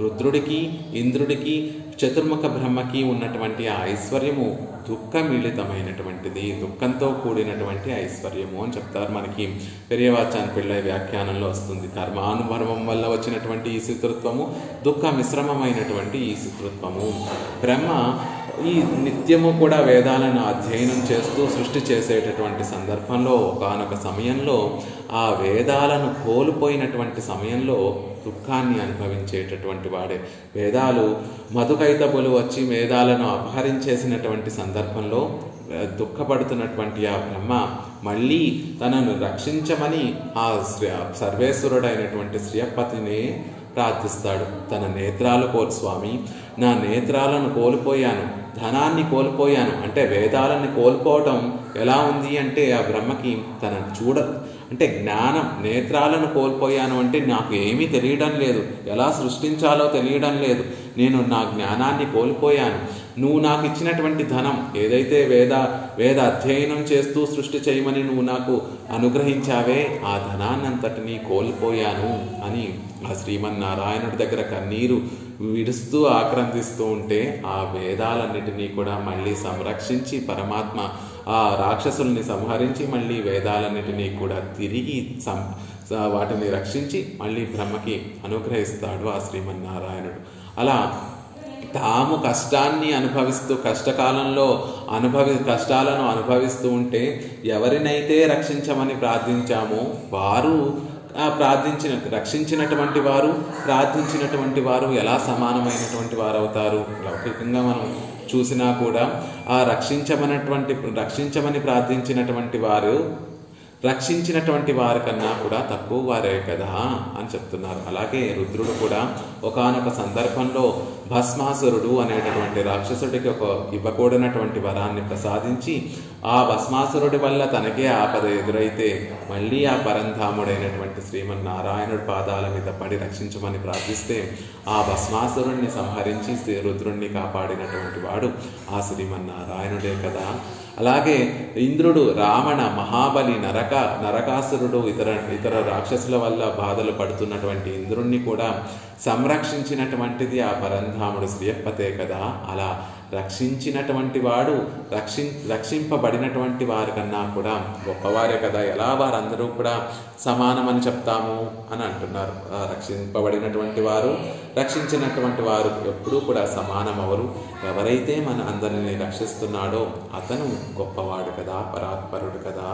రుద్రుడికి ఇంద్రుడికి చతుర్ముఖ బ్రహ్మకి ఉన్నటువంటి ఆ ఐశ్వర్యము దుఃఖమిళితమైనటువంటిది, దుఃఖంతో కూడినటువంటి ఐశ్వర్యము అని చెప్తారు. మనకి పెరియవాచాన్ పిళ్ళై వ్యాఖ్యానంలో వస్తుంది. కర్మానుభవం వల్ల వచ్చినటువంటి ఈ శత్రుత్వము, దుఃఖ మిశ్రమమైనటువంటి ఈ శత్రుత్వము. బ్రహ్మ ఈ నిత్యము కూడా వేదాలను అధ్యయనం చేస్తూ సృష్టి చేసేటటువంటి సందర్భంలో ఒకానొక సమయంలో ఆ వేదాలను కోల్పోయినటువంటి సమయంలో దుఃఖాన్ని అనుభవించేటటువంటి వాడే. వేదాలు మధుకైతబులు వచ్చి వేదాలను అపహరించేసినటువంటి సందర్భంలో దుఃఖపడుతున్నటువంటి ఆ బ్రహ్మ మళ్ళీ తనను రక్షించమని ఆ సర్వేశ్వరుడైనటువంటి శ్రీయపతిని ప్రార్థిస్తాడు. తన నేత్రాలు స్వామి, నా నేత్రాలను కోల్పోయాను, ధనాన్ని కోల్పోయాను అంటే వేదాలని కోల్పోవటం ఎలా ఉంది అంటే ఆ బ్రహ్మకి అంటే జ్ఞానం, నేత్రాలను కోల్పోయాను అంటే నాకు ఏమీ తెలియడం లేదు, ఎలా సృష్టించాలో తెలియడం లేదు, నేను నా జ్ఞానాన్ని కోల్పోయాను. నువ్వు నాకు ఇచ్చినటువంటి ధనం ఏదైతే వేద అధ్యయనం చేస్తూ సృష్టి చేయమని నువ్వు నాకు అనుగ్రహించావే, ఆ ధనాన్నంతటినీ కోల్పోయాను అని ఆ శ్రీమన్నారాయణుడి దగ్గర కన్నీరు విడుస్తూ ఆక్రందిస్తూ ఉంటే ఆ వేదాలన్నిటినీ కూడా మళ్ళీ సంరక్షించి పరమాత్మ ఆ రాక్షసుల్ని సంహరించి మళ్ళీ వేదాలన్నిటినీ కూడా తిరిగి వాటిని రక్షించి మళ్ళీ బ్రహ్మకి అనుగ్రహిస్తాడు ఆ శ్రీమన్నారాయణుడు. అలా తాము కష్టాన్ని అనుభవిస్తూ కష్టకాలంలో కష్టాలను అనుభవిస్తూ ఉంటే ఎవరినైతే రక్షించమని ప్రార్థించామో వారు రక్షించినటువంటి వారు ప్రార్థించినటువంటి వారు ఎలా సమానమైనటువంటి వారు అవుతారు? లౌకికంగా మనం చూసినా కూడా ఆ రక్షించమని ప్రార్థించినటువంటి వారు రక్షించినటువంటి వారి కన్నా కూడా తక్కువ వారే కదా అని చెప్తున్నారు. అలాగే రుద్రుడు కూడా ఒకానొక సందర్భంలో భస్మాసురుడు అనేటటువంటి రాక్షసుడికి ఇవ్వకూడనటువంటి వరాన్ని ప్రసాదించి ఆ భస్మాసురుడి వల్ల తనకే ఆపద ఎదురైతే మళ్ళీ ఆ పరంధాముడైనటువంటి శ్రీమన్నారాయణుడి పాదాల మీద పడి రక్షించమని ప్రార్థిస్తే ఆ భస్మాసురుడిని సంహరించి రుద్రుణ్ణి కాపాడినటువంటి వాడు ఆ శ్రీమన్నారాయణుడే కదా. అలాగే ఇంద్రుడు, రావణ, మహాబలి, నరకాసురుడు ఇతర రాక్షసుల వల్ల బాధలు పడుతున్నటువంటి ఇంద్రుణ్ణి కూడా సంరక్షించినటువంటిది ఆ పరంధాముడు శ్రీయప్పతే కదా. అలా రక్షించినటువంటి వాడు రక్షింపబడినటువంటి వారి కన్నా కూడా గొప్పవారే కదా. ఎలా వారందరూ కూడా సమానమని చెప్తాము అని అంటున్నారు. రక్షింపబడినటువంటి వారు రక్షించినటువంటి వారు ఎప్పుడూ కూడా సమానమవరు. ఎవరైతే మన అందరిని రక్షిస్తున్నాడో అతను గొప్పవాడు కదా, పరాత్పరుడు కదా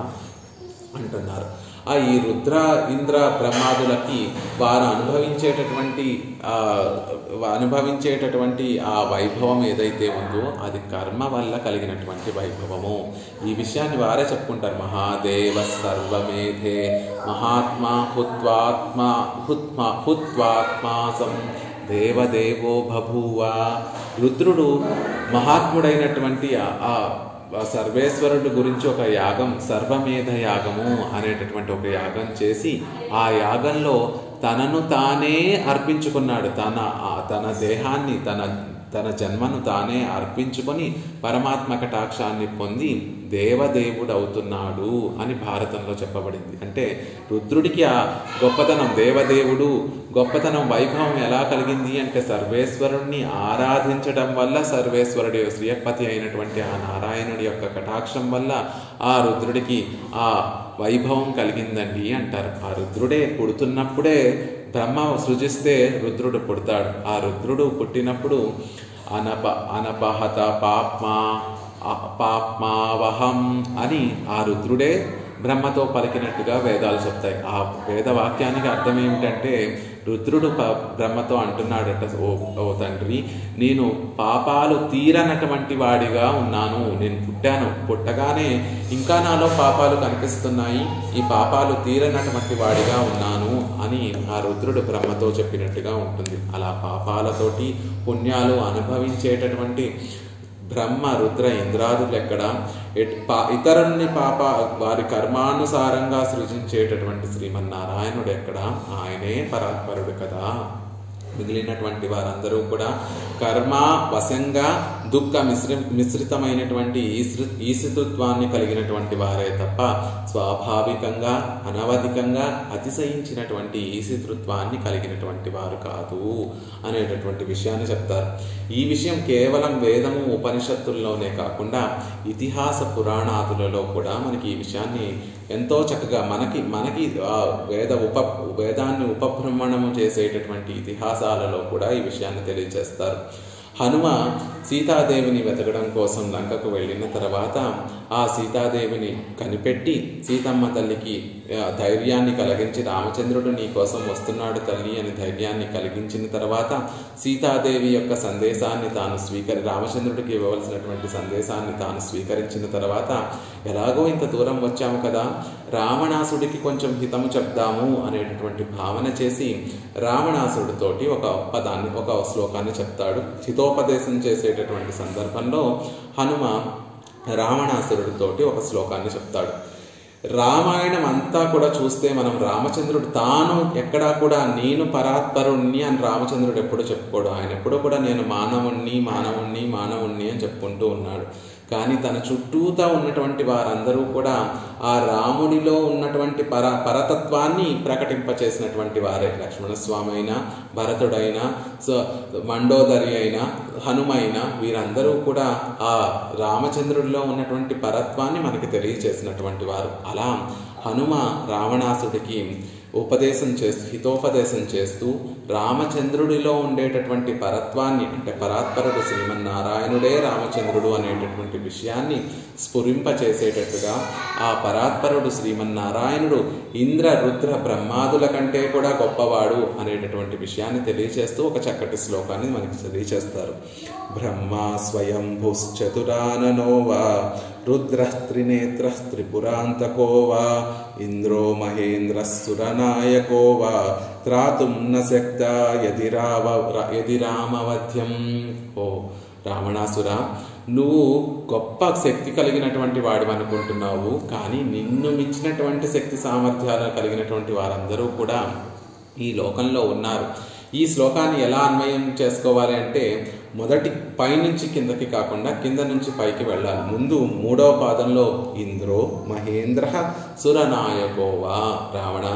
అంటున్నారు. ఈ రుద్ర, ఇంద్ర, బ్రహ్మాదులకి వారు అనుభవించేటటువంటి ఆ వైభవం ఏదైతే ఉందో అది కర్మ వల్ల కలిగినటువంటి వైభవము. ఈ విషయాన్ని వారే చెప్పుకుంటారు. మహాదేవ సర్వమేధే మహాత్మా హుత్వాత్మాసం దేవదేవో బభూవ. రుద్రుడు మహాత్ముడైనటువంటి ఆ సర్వేశ్వరుడు గురించి ఒక యాగం, సర్వమేధ యాగము అనేటటువంటి ఒక యాగం చేసి ఆ యాగంలో తనను తానే అర్పించుకున్నాడు. తన దేహాన్ని, తన జన్మను తానే అర్పించుకొని పరమాత్మ కటాక్షాన్ని పొంది దేవదేవుడు అవుతున్నాడు అని భారతంలో చెప్పబడింది. అంటే రుద్రుడికి ఆ గొప్పతనం, దేవదేవుడు గొప్పతనం, వైభవం ఎలా కలిగింది అంటే సర్వేశ్వరుణ్ణి ఆరాధించడం వల్ల సర్వేశ్వరుడి శ్రీయపతి అయినటువంటి ఆ నారాయణుడి యొక్క కటాక్షం వల్ల ఆ రుద్రుడికి ఆ వైభవం కలిగిందండి అంటారు. ఆ రుద్రుడే పుడుతున్నప్పుడే బ్రహ్మ సృజిస్తే రుద్రుడు పుడతాడు. ఆ రుద్రుడు పుట్టినప్పుడు అనపహత పాప్మావహం అని ఆ రుద్రుడే బ్రహ్మతో పలికినట్టుగా వేదాలు చెప్తాయి. ఆ వేదవాక్యానికి అర్థం ఏమిటంటే రుద్రుడు బ్రహ్మతో అంటున్నాడట, ఓ తండ్రి, నేను పాపాలు తీరనటువంటి వాడిగా ఉన్నాను. నేను పుట్టగానే ఇంకా నాలో పాపాలు కనిపిస్తున్నాయి, ఈ పాపాలు తీరనటువంటి వాడిగా ఉన్నాను అని ఆ రుద్రుడు బ్రహ్మతో చెప్పినట్టుగా ఉంటుంది. అలా పాపాలతోటి పుణ్యాలు అనుభవించేటటువంటి బ్రహ్మ, రుద్ర, ఇంద్రాదులు ఎక్కడ, ఇతరుల్ని వారి కర్మానుసారంగా సృజించేటటువంటి శ్రీమన్నారాయణుడు ఎక్కడ, ఆయనే పరాత్పరుడు కదా. మిగిలినటువంటి వారందరూ కూడా కర్మ వశంగా దుఃఖ మిశ్రితమైనటువంటి ఈశితృత్వాన్ని కలిగినటువంటి వారే తప్ప స్వాభావికంగా అనవధికంగా అతిశయించినటువంటి ఈశితృత్వాన్ని కలిగినటువంటి వారు కాదు అనేటటువంటి విషయాన్ని చెప్తారు. ఈ విషయం కేవలం వేదము, ఉపనిషత్తుల్లోనే కాకుండా ఇతిహాస పురాణాదులలో కూడా మనకి ఈ విషయాన్ని ఎంతో చక్కగా మనకి వేదాన్ని ఉపభ్రమణము చేసేటటువంటి ఇతిహాసాలలో కూడా ఈ విషయాన్ని తెలియజేస్తారు. హనుమ సీతాదేవిని వెతకడం కోసం లంకకు వెళ్ళిన తర్వాత ఆ సీతాదేవిని కనిపెట్టి సీతమ్మ తల్లికి ధైర్యాన్ని కలిగించి, రామచంద్రుడు నీ కోసం వస్తున్నాడు తల్లి అని ధైర్యాన్ని కలిగించిన తర్వాత సీతాదేవి యొక్క సందేశాన్ని రామచంద్రుడికి ఇవ్వవలసినటువంటి సందేశాన్ని తాను స్వీకరించిన తర్వాత, ఎలాగో ఇంత దూరం వచ్చాము కదా, రావణాసుడికి కొంచెం హితము చెప్దాము అనేటటువంటి భావన చేసి రావణాసుడితోటి ఒక శ్లోకాన్ని చెప్తాడు. హితోపదేశం చేసేటటువంటి సందర్భంలో హనుమ రావణాసురుడితోటి ఒక శ్లోకాన్ని చెప్తాడు. రామాయణం అంతా కూడా చూస్తే మనం రామచంద్రుడు తాను ఎక్కడా కూడా నేను పరాత్పరుణ్ణి అని రామచంద్రుడు ఎప్పుడూ చెప్పుకోడు. ఆయన ఎప్పుడూ కూడా నేను మానవుణ్ణి మానవుణ్ణి మానవుణ్ణి అని చెప్పుకుంటూ ఉన్నాడు. కానీ తన చుట్టూతా ఉన్నటువంటి వారందరూ కూడా ఆ రాముడిలో ఉన్నటువంటి పరతత్వాన్ని ప్రకటింపచేసినటువంటి వారే. లక్ష్మణస్వామి అయినా, భరతుడైనా, మండోదరి అయినా, హనుమైనా, వీరందరూ కూడా ఆ రామచంద్రుడిలో ఉన్నటువంటి పరత్వాన్ని మనకి తెలియచేసినటువంటి వారు. అలా హనుమ రావణాసుడికి హితోపదేశం చేస్తూ రామచంద్రుడిలో ఉండేటటువంటి పరత్వాన్ని, అంటే పరాత్పరుడు శ్రీమన్నారాయణుడే రామచంద్రుడు అనేటటువంటి విషయాన్ని స్ఫురింపచేసేటట్టుగా ఆ పరాత్పరుడు శ్రీమన్నారాయణుడు ఇంద్ర రుద్ర బ్రహ్మాదుల కంటే కూడా గొప్పవాడు అనేటటువంటి విషయాన్ని తెలియచేస్తూ ఒక చక్కటి శ్లోకాన్ని మనకి తెలియచేస్తారు. బ్రహ్మా స్వయంభుశ్చతురాననో వా రుద్రః త్రినేత్రః త్రిపురాంతకో వా ఇంద్రో మహేంద్రః సురనాయకో వా త్రాతుం న శక్తా యది రామవధ్యం. ఓ రావణాసుర, నువ్వు గొప్ప శక్తి కలిగినటువంటి వాడివి అనుకుంటున్నావు, కానీ నిన్ను మించినటువంటి శక్తి సామర్థ్యాలు కలిగినటువంటి వారందరూ కూడా ఈ లోకంలో ఉన్నారు. ఈ శ్లోకాన్ని ఎలా అన్వయం చేసుకోవాలి అంటే మొదటి పైనుంచి కిందకి కాకుండా కింద నుంచి పైకి వెళ్ళాలి. ముందు 3వ పాదంలో ఇంద్రో మహేంద్ర సురనాయకోవా, రావణ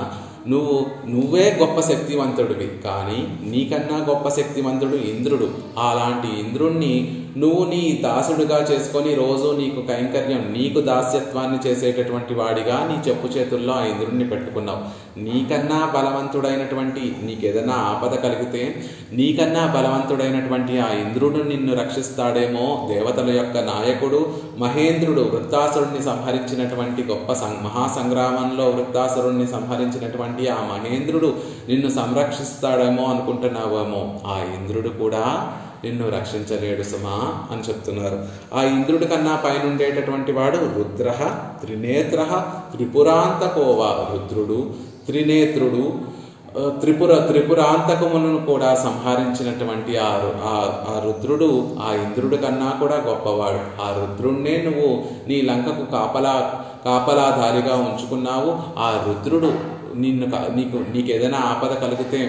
నువ్వే గొప్ప శక్తివంతుడివి, కానీ నీకన్నా గొప్ప శక్తివంతుడు ఇంద్రుడు. అలాంటి ఇంద్రుణ్ణి నువ్వు నీ దాసుడుగా చేసుకొని రోజు నీకు కైంకర్యం, నీకు దాస్యత్వాన్ని చేసేటటువంటి వాడిగా నీ చెప్పు చేతుల్లో ఆ ఇంద్రుణ్ణి పెట్టుకున్నావు. నీకన్నా బలవంతుడైనటువంటి, నీకేదైనా ఆపద కలిగితే నీకన్నా బలవంతుడైనటువంటి ఆ ఇంద్రుడు నిన్ను రక్షిస్తాడేమో. దేవతల యొక్క నాయకుడు మహేంద్రుడు వృత్తాసురుణ్ణి సంహరించినటువంటి గొప్ప మహాసంగ్రామంలో వృత్తాసురుణ్ణి సంహరించినటువంటి ఆ మహేంద్రుడు నిన్ను సంరక్షిస్తాడేమో అనుకుంటున్నావేమో. ఆ ఇంద్రుడు కూడా నిన్ను రక్షించలేడు సుమా అని చెప్తున్నారు. ఆ ఇంద్రుడి కన్నా పైన ఉండేటటువంటి వాడు రుద్ర త్రినేత్ర త్రిపురాంతకోవా. రుద్రుడు, త్రినేత్రుడు, త్రిపురాంతకములను కూడా సంహరించినటువంటి ఆ రుద్రుడు ఆ ఇంద్రుడి కన్నా కూడా గొప్పవాడు. ఆ రుద్రుణ్ణే నువ్వు నీ లంకకు కాపలాధారిగా ఉంచుకున్నావు. ఆ రుద్రుడు నీకు ఏదైనా ఆపద కలిగితే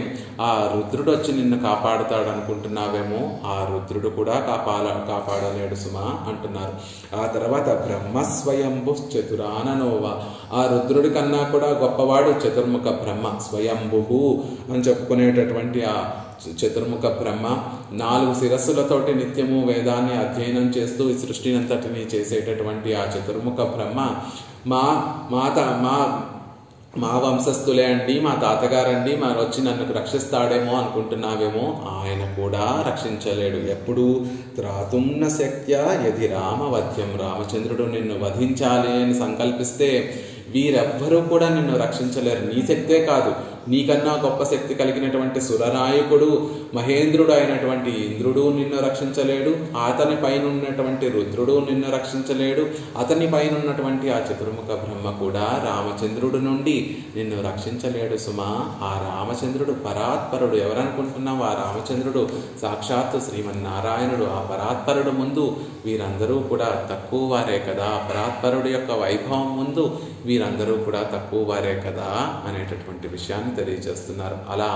ఆ రుద్రుడు వచ్చి నిన్ను కాపాడుతాడు అనుకుంటున్నావేమో. ఆ రుద్రుడు కూడా కాపాడలేడు సుమా అంటున్నారు. ఆ తర్వాత బ్రహ్మస్వయంభు చతురాననోవా. ఆ రుద్రుడి కన్నా కూడా గొప్పవాడు చతుర్ముఖ బ్రహ్మ. స్వయంభు అని చెప్పుకునేటటువంటి ఆ చతుర్ముఖ బ్రహ్మ 4 శిరస్సులతోటి నిత్యము వేదాన్ని అధ్యయనం చేస్తూ ఈ సృష్టినంతటిని చేసేటటువంటి ఆ చతుర్ముఖ బ్రహ్మ మా వంశస్థులే అండి, మా తాతగారండి, మరి వచ్చి నన్ను రక్షిస్తాడేమో అనుకుంటున్నావేమో. ఆయన కూడా రక్షించలేడు. ఎప్పుడు త్రాతుం న శక్త్యా యది రామవధ్యం. రామచంద్రుడు నిన్ను వధించాలి అని సంకల్పిస్తే వీరెవ్వరూ కూడా నిన్ను రక్షించలేరు. నీ శక్తే కాదు, నీకన్నా గొప్ప శక్తి కలిగినటువంటి సురనాయకుడు మహేంద్రుడు అయినటువంటి ఇంద్రుడు నిన్ను రక్షించలేడు. అతని పైన ఉన్నటువంటి రుద్రుడు నిన్ను రక్షించలేడు. అతని పైన ఉన్నటువంటి ఆ చతుర్ముఖ బ్రహ్మ కూడా రామచంద్రుడు నుండి నిన్ను రక్షించలేడు సుమా. ఆ రామచంద్రుడు పరాత్పరుడు. ఎవరనుకుంటున్నావు? ఆ రామచంద్రుడు సాక్షాత్తు శ్రీమన్నారాయణుడు. ఆ పరాత్పరుడు ముందు వీరందరూ కూడా తక్కువ వారే కదా. పరాత్పరుడు యొక్క వైభవం ముందు వీరందరూ కూడా తక్కువ వారే కదా అనేటటువంటి విషయాన్ని తెలియజేస్తున్నారు. అలా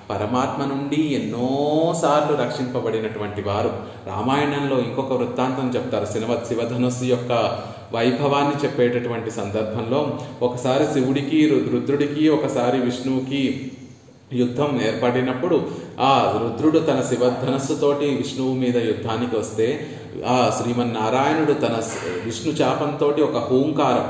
పరమాత్మ నుండి ఎన్నోసార్లు రక్షింపబడినటువంటి వారు. రామాయణంలో ఇంకొక వృత్తాంతం చెప్తారు. శివధనుస్సు యొక్క వైభవాన్ని చెప్పేటటువంటి సందర్భంలో ఒకసారి శివుడికి రుద్రుడికి ఒకసారి విష్ణువుకి యుద్ధం ఏర్పడినప్పుడు ఆ రుద్రుడు తన శివధనస్సుతోటి విష్ణువు మీద యుద్ధానికి వస్తే ఆ శ్రీమన్నారాయణుడు తన విష్ణు చాపంతో ఒక హూంకారం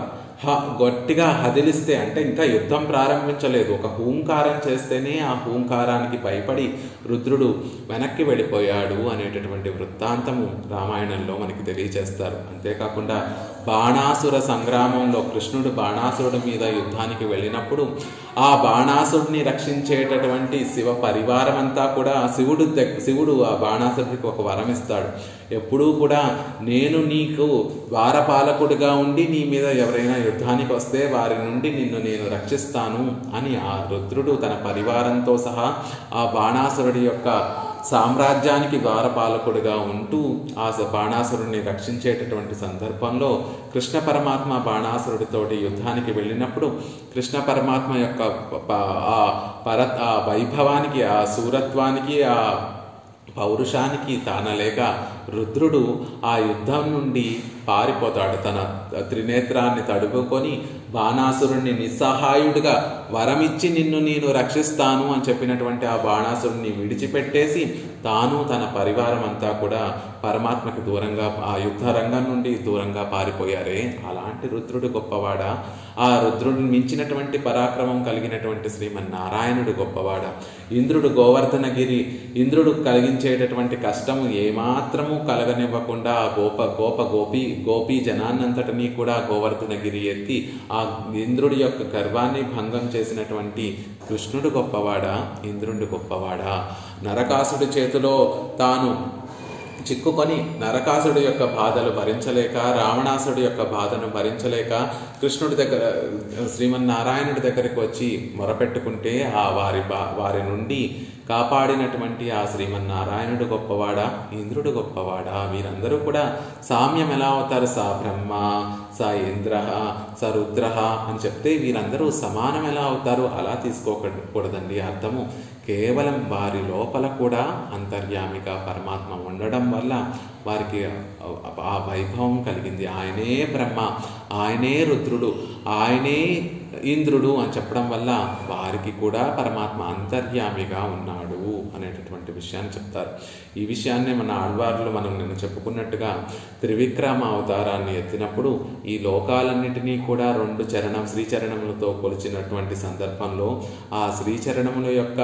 గట్టిగా హదిలిస్తే, అంటే ఇంకా యుద్ధం ప్రారంభించలేదు, ఒక హూంకారం చేస్తేనే ఆ హూంకారానికి భయపడి రుద్రుడు వెనక్కి వెళ్ళిపోయాడు అనేటటువంటి వృత్తాంతము రామాయణంలో మనకి తెలియజేస్తారు. అంతేకాకుండా బాణాసుర సంగ్రామంలో కృష్ణుడు బాణాసురుడి మీద యుద్ధానికి వెళ్ళినప్పుడు ఆ బాణాసుడిని రక్షించేటటువంటి శివ పరివారం అంతా కూడా శివుడు ఆ బాణాసుడికి ఒక వరం ఇస్తాడు. ఎప్పుడూ కూడా నేను నీకు ద్వారపాలకుడిగా ఉండి నీ మీద ఎవరైనా యుద్ధానికి వస్తే వారి నుండి నేను రక్షిస్తాను అని ఆ రుద్రుడు తన పరివారంతో సహా ఆ బాణాసురుడి యొక్క సామ్రాజ్యానికి ద్వారపాలకుడిగా ఉంటూ ఆ బాణాసురుడిని రక్షించేటటువంటి సందర్భంలో కృష్ణ పరమాత్మ బాణాసురుడితోటి యుద్ధానికి వెళ్ళినప్పుడు కృష్ణ పరమాత్మ యొక్క ఆ వైభవానికి, ఆ శూరత్వానికి, ఆ పౌరుషానికి తానలేక రుద్రుడు ఆ యుద్ధం నుండి పారిపోతాడు. తన త్రినేత్రాన్ని తడుపుకొని బాణాసురుణ్ణి నిస్సహాయుడిగా వరమిచ్చి నిన్ను నేను రక్షిస్తాను అని చెప్పినటువంటి ఆ బాణాసురుణ్ణి విడిచిపెట్టేసి తాను తన పరివారం అంతా కూడా పరమాత్మకి దూరంగా, ఆ యుద్ధ రంగం నుండి దూరంగా పారిపోయారే. అలాంటి రుద్రుడు గొప్పవాడా? ఆ రుద్రుడిని మించినటువంటి పరాక్రమం కలిగినటువంటి శ్రీమన్నారాయణుడు గొప్పవాడా? ఇంద్రుడు గోవర్ధనగిరి, ఇంద్రుడు కలిగించేటటువంటి కష్టము ఏమాత్రము కలగనివ్వకుండా గోపీ జనాన్నంతటినీ కూడా గోవర్ధనగిరి ఎత్తి ఆ ఇంద్రుడి యొక్క గర్వాన్ని భంగం చేసినటువంటి కృష్ణుడు గొప్పవాడా? ఇంద్రుడు గొప్పవాడా? నరకాసుడి చేతిలో తాను చిక్కుకొని నరకాసుడి యొక్క బాధలు భరించలేక, రావణాసుడి యొక్క బాధను భరించలేక కృష్ణుడి దగ్గర, శ్రీమన్నారాయణుడి దగ్గరికి వచ్చి మొరపెట్టుకుంటే ఆ వారి నుండి కాపాడినటువంటి ఆ శ్రీమన్నారాయణుడు గొప్పవాడా? ఇంద్రుడు గొప్పవాడా? వీరందరూ కూడా సామ్యం ఎలా అవుతారు? సా బ్రహ్మ, సా ఇంద్ర, స రుద్ర అని చెప్తే వీరందరూ సమానం ఎలా అవుతారు? అలా తీసుకోకూడదండి అర్థము. కేవలం వారి లోపల కూడా అంతర్యామిగా పరమాత్మ ఉండడం వల్ల వారికి ఆ వైభవం కలిగింది. ఆయనే బ్రహ్మ, ఆయనే రుద్రుడు, ఆయనే ఇంద్రుడు అని చెప్పడం వల్ల వారికి కూడా పరమాత్మ అంతర్యామిగా ఉన్నాడు అనేటటువంటి విషయాన్ని చెప్తారు. ఈ విషయాన్నే మన ఆళ్వార్లు మనం నిన్న చెప్పుకున్నట్టుగా త్రివిక్రమ అవతారాన్ని ఎత్తినప్పుడు ఈ లోకాలన్నిటినీ కూడా 2 శ్రీచరణములతో కొలిచినటువంటి సందర్భంలో ఆ శ్రీచరణముల యొక్క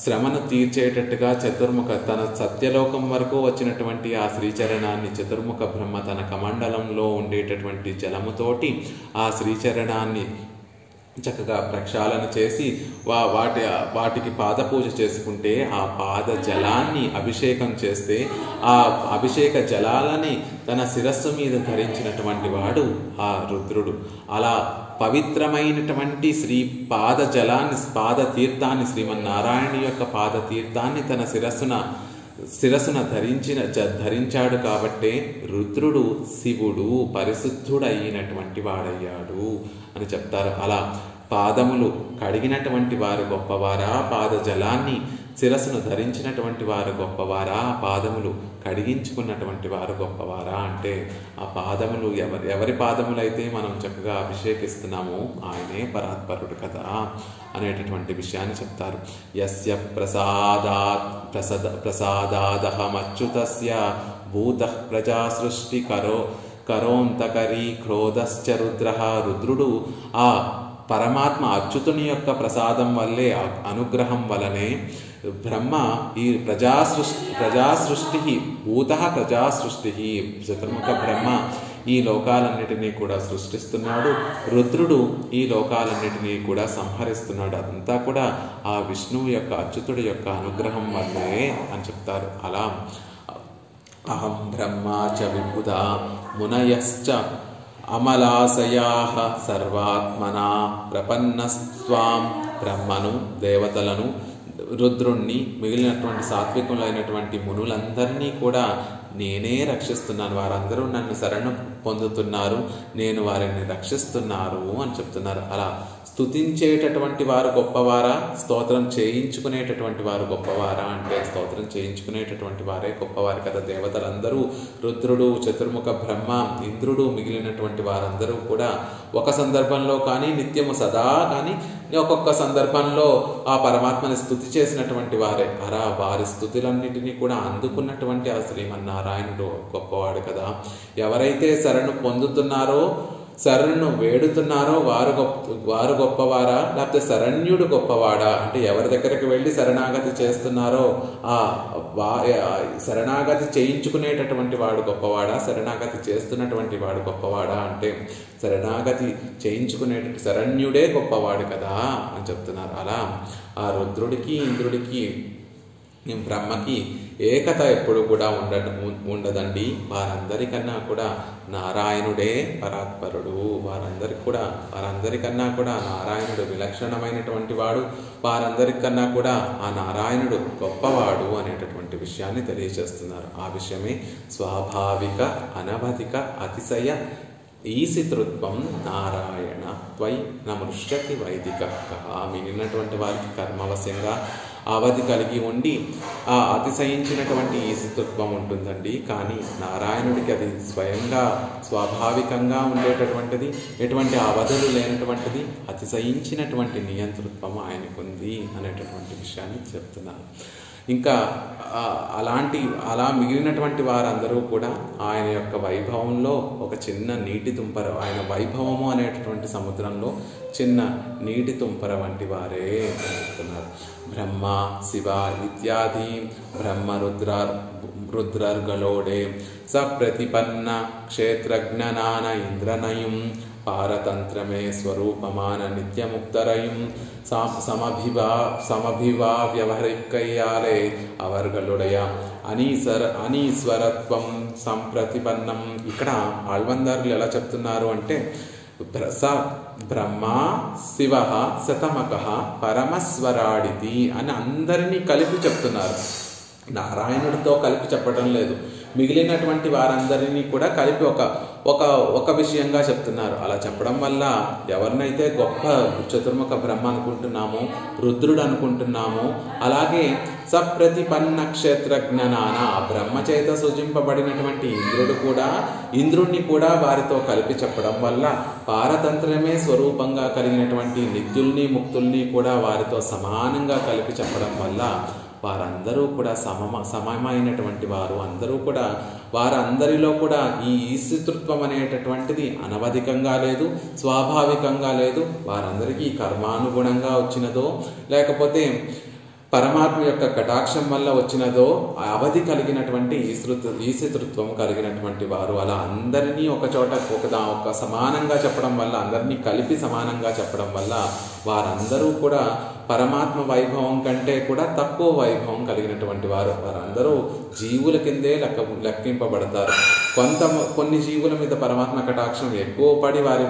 శ్రమను తీర్చేటట్టుగా చతుర్ముఖ, తన సత్యలోకం వరకు వచ్చినటువంటి ఆ శ్రీచరణాన్ని చతుర్ముఖ బ్రహ్మ తన కమండలంలో ఉండేటటువంటి జలముతోటి ఆ శ్రీచరణాన్ని చక్కగా ప్రక్షాళన చేసి వాటికి పాద పూజ చేసుకుంటే ఆ పాద జలాన్ని అభిషేకం చేస్తే ఆ అభిషేక జలాలని తన శిరస్సు మీద ధరించినటువంటి వాడు ఆ రుద్రుడు. అలా పవిత్రమైనటువంటి శ్రీ పాద జలాన్ని, పాద తీర్థాన్ని, శ్రీమన్నారాయణ యొక్క పాద తీర్థాన్ని తన శిరస్సున ధరించాడు కాబట్టే రుద్రుడు శివుడు పరిశుద్ధుడైనటువంటి వాడయ్యాడు అని చెప్తారు. అలా పాదములు కడిగినటువంటి వారు గొప్పవారా? పాద జలాన్ని శిరస్సును ధరించినటువంటి వారు గొప్పవారా? పాదములు కడిగించుకున్నటువంటి వారు గొప్పవారా? అంటే ఆ పాదములు ఎవరి పాదములైతే మనం చక్కగా అభిషేకిస్తున్నామో ఆయనే పరాత్పరుడు కదా అనేటటువంటి విషయాన్ని చెప్తారు. యస్య ప్రసాదాదహమచ్యుతస్య భూతః ప్రజా సృష్టి కరోంతకరీ క్రోధశ్చ రుద్రః. రుద్రుడు ఆ పరమాత్మ అచ్యుతుని యొక్క ప్రసాదం వల్లే, అనుగ్రహం వలనే బ్రహ్మ ఈ ప్రజాసృష్టి భూతః ప్రజాసృష్టి, చతుర్ముఖ బ్రహ్మ ఈ లోకాలన్నిటినీ కూడా సృష్టిస్తున్నాడు. రుద్రుడు ఈ లోకాలన్నిటినీ కూడా సంహరిస్తున్నాడు. అదంతా కూడా ఆ విష్ణువు యొక్క, అచ్యుతుడి యొక్క అనుగ్రహం వల్లే అని చెప్తారు. అలా అహం బ్రహ్మా చ విబుధా మునయశ్చ అమలాశయాః సర్వాత్మనా ప్రపన్నస్త్వాం. బ్రహ్మను, దేవతలను, రుద్రుణ్ణి, మిగిలినటువంటి సాత్వికులైనటువంటి మునులందరినీ కూడా నేనే రక్షిస్తున్నాను. వారందరూ నన్ను శరణు పొందుతున్నారు, నేను వారిని రక్షిస్తున్నారు అని చెప్తున్నారు. అలా స్తుతించేటటువంటి వారు గొప్పవారా? స్తోత్రం చేయించుకునేటటువంటి వారు గొప్పవారా? అంటే స్తోత్రం చేయించుకునేటటువంటి వారే గొప్పవారు కదా. దేవతలందరూ, రుద్రుడు, చతుర్ముఖ బ్రహ్మ, ఇంద్రుడు, మిగిలినటువంటి వారందరూ కూడా ఒక సందర్భంలో కానీ, నిత్యము సదా కానీ, ఒక్కొక్క సందర్భంలో ఆ పరమాత్మని స్తుతి చేసినటువంటి వారే. అలా వారి స్తుతులన్నిటినీ కూడా అందుకున్నటువంటి ఆ శ్రీమన్నారాయణుడు గొప్పవాడు కదా. ఎవరైతే శరణు పొందుతున్నారో, శరణు వేడుతున్నారో వారు గొప్పవారా? లేకపోతే శరణ్యుడు గొప్పవాడా? అంటే ఎవరి దగ్గరికి వెళ్ళి శరణాగతి చేస్తున్నారో శరణాగతి చేయించుకునేటటువంటి వాడు గొప్పవాడా? శరణాగతి చేస్తున్నటువంటి వాడు గొప్పవాడా? అంటే శరణాగతి చేయించుకునేటటువంటి శరణ్యుడే గొప్పవాడు కదా అని చెప్తున్నారు. అలా ఆ రుద్రుడికి, ఇంద్రుడికి, బ్రహ్మకి ఏకత ఎప్పుడు కూడా ఉండదండి. వారందరికన్నా కూడా నారాయణుడే పరాత్పరుడు. వారందరికన్నా కూడా నారాయణుడు విలక్షణమైనటువంటి వాడు. వారందరికన్నా కూడా ఆ నారాయణుడు గొప్పవాడు అనేటటువంటి విషయాన్ని తెలియజేస్తున్నారు. ఆ విషయమే స్వాభావిక అనవధిక అతిశయ ఈసితృత్వం నారాయణ త్వై నమృష్యతి వైదిక. మిగిలినటువంటి వారికి కర్మవశ్యంగా అవధి కలిగి ఉండి ఆ అతిశయించినటువంటి ఈసితృత్వం ఉంటుందండి. కానీ నారాయణుడికి అది స్వయంగా స్వాభావికంగా ఉండేటటువంటిది, ఎటువంటి అవధులు లేనటువంటిది, అతిశయించినటువంటి నియంతృత్వం ఆయనకుంది అనేటటువంటి విషయాన్ని చెప్తున్నారు. ఇంకా అలా మిగిలినటువంటి వారందరూ కూడా ఆయన యొక్క వైభవంలో ఒక చిన్న నీటి తుంపర, ఆయన వైభవము అనేటటువంటి సముద్రంలో చిన్న నీటి తుంపర వంటి వారే చెప్తున్నారు. బ్రహ్మ శివ ఇత్యాది బ్రహ్మ రుద్రర్గలోడే సప్రతిపన్న క్షేత్రజ్ఞనాన ఇంద్రనయం పారతంత్రమే స్వరూపమాన నిత్యముక్తరయం సమభివా వ్యవహరిక్కయ్యాలే అవర్గలుడయ అనీశ్వరత్వం సంప్రతిపన్నం. ఇక్కడ ఆళ్వందారులు ఎలా చెప్తున్నారు అంటే బ్రహ్మ శివ శతమక పరమస్వరాడితి అని అందరినీ కలిపి చెప్తున్నారు. నారాయణుడితో కలిపి చెప్పడం లేదు, మిగిలినటువంటి వారందరినీ కూడా కలిపి ఒక విషయంగా చెప్తున్నారు. అలా చెప్పడం వల్ల ఎవరినైతే గొప్ప చతుర్ముఖ బ్రహ్మ అనుకుంటున్నామో, రుద్రుడు అనుకుంటున్నామో, అలాగే సప్రతిపన్న క్షేత్రజ్ఞనాన బ్రహ్మచేత సూచింపబడినటువంటి ఇంద్రుడిని కూడా వారితో కలిపి చెప్పడం వల్ల పారతంత్రమే స్వరూపంగా కలిగినటువంటి నిత్యుల్ని ముక్తుల్ని కూడా వారితో సమానంగా కలిపి చెప్పడం వల్ల వారందరూ కూడా సమమైనటువంటి వారు. వారందరిలో కూడా ఈ ఈశితృత్వం అనేటటువంటిది అనవధికంగా లేదు, స్వాభావికంగా లేదు. వారందరికీ కర్మానుగుణంగా వచ్చినదో లేకపోతే పరమాత్మ యొక్క కటాక్షం వల్ల వచ్చినదో అవధి కలిగినటువంటి ఈశితృత్వం కలిగినటువంటి వారు. అలా అందరినీ ఒక చోట ఒక సమానంగా చెప్పడం వల్ల, అందరినీ కలిపి సమానంగా చెప్పడం వల్ల వారందరూ కూడా పరమాత్మ వైభవం కంటే కూడా తక్కువ వైభవం కలిగినటువంటి వారు. వారందరూ జీవుల కిందే లెక్కింపబడతారు. కొన్ని జీవుల మీద పరమాత్మ కటాక్షం ఎక్కువ పడి వారి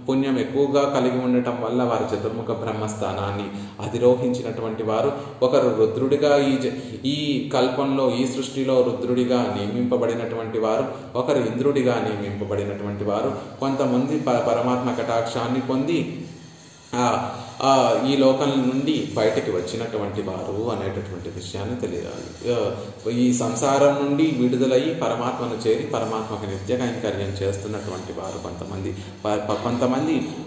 పుణ్యం ఎక్కువగా కలిగి ఉండటం వల్ల వారి చతుర్ముఖ బ్రహ్మస్థానాన్ని అధిరోహించినటువంటి వారు. ఒకరు రుద్రుడిగా ఈ కల్పంలో, ఈ సృష్టిలో రుద్రుడిగా నియమింపబడినటువంటి వారు, ఒకరు ఇంద్రుడిగా నియమింపబడినటువంటి వారు. కొంతమంది పరమాత్మ కటాక్షాన్ని పొంది ఈ లోకం నుండి బయటికి వచ్చినటువంటి వారు అనేటటువంటి విషయాన్ని తెలియాలి. ఈ సంసారం నుండి విడుదలయ్యి పరమాత్మను చేరి పరమాత్మకు నిత్య కైంకర్యం చేస్తున్నటువంటి వారు కొంతమంది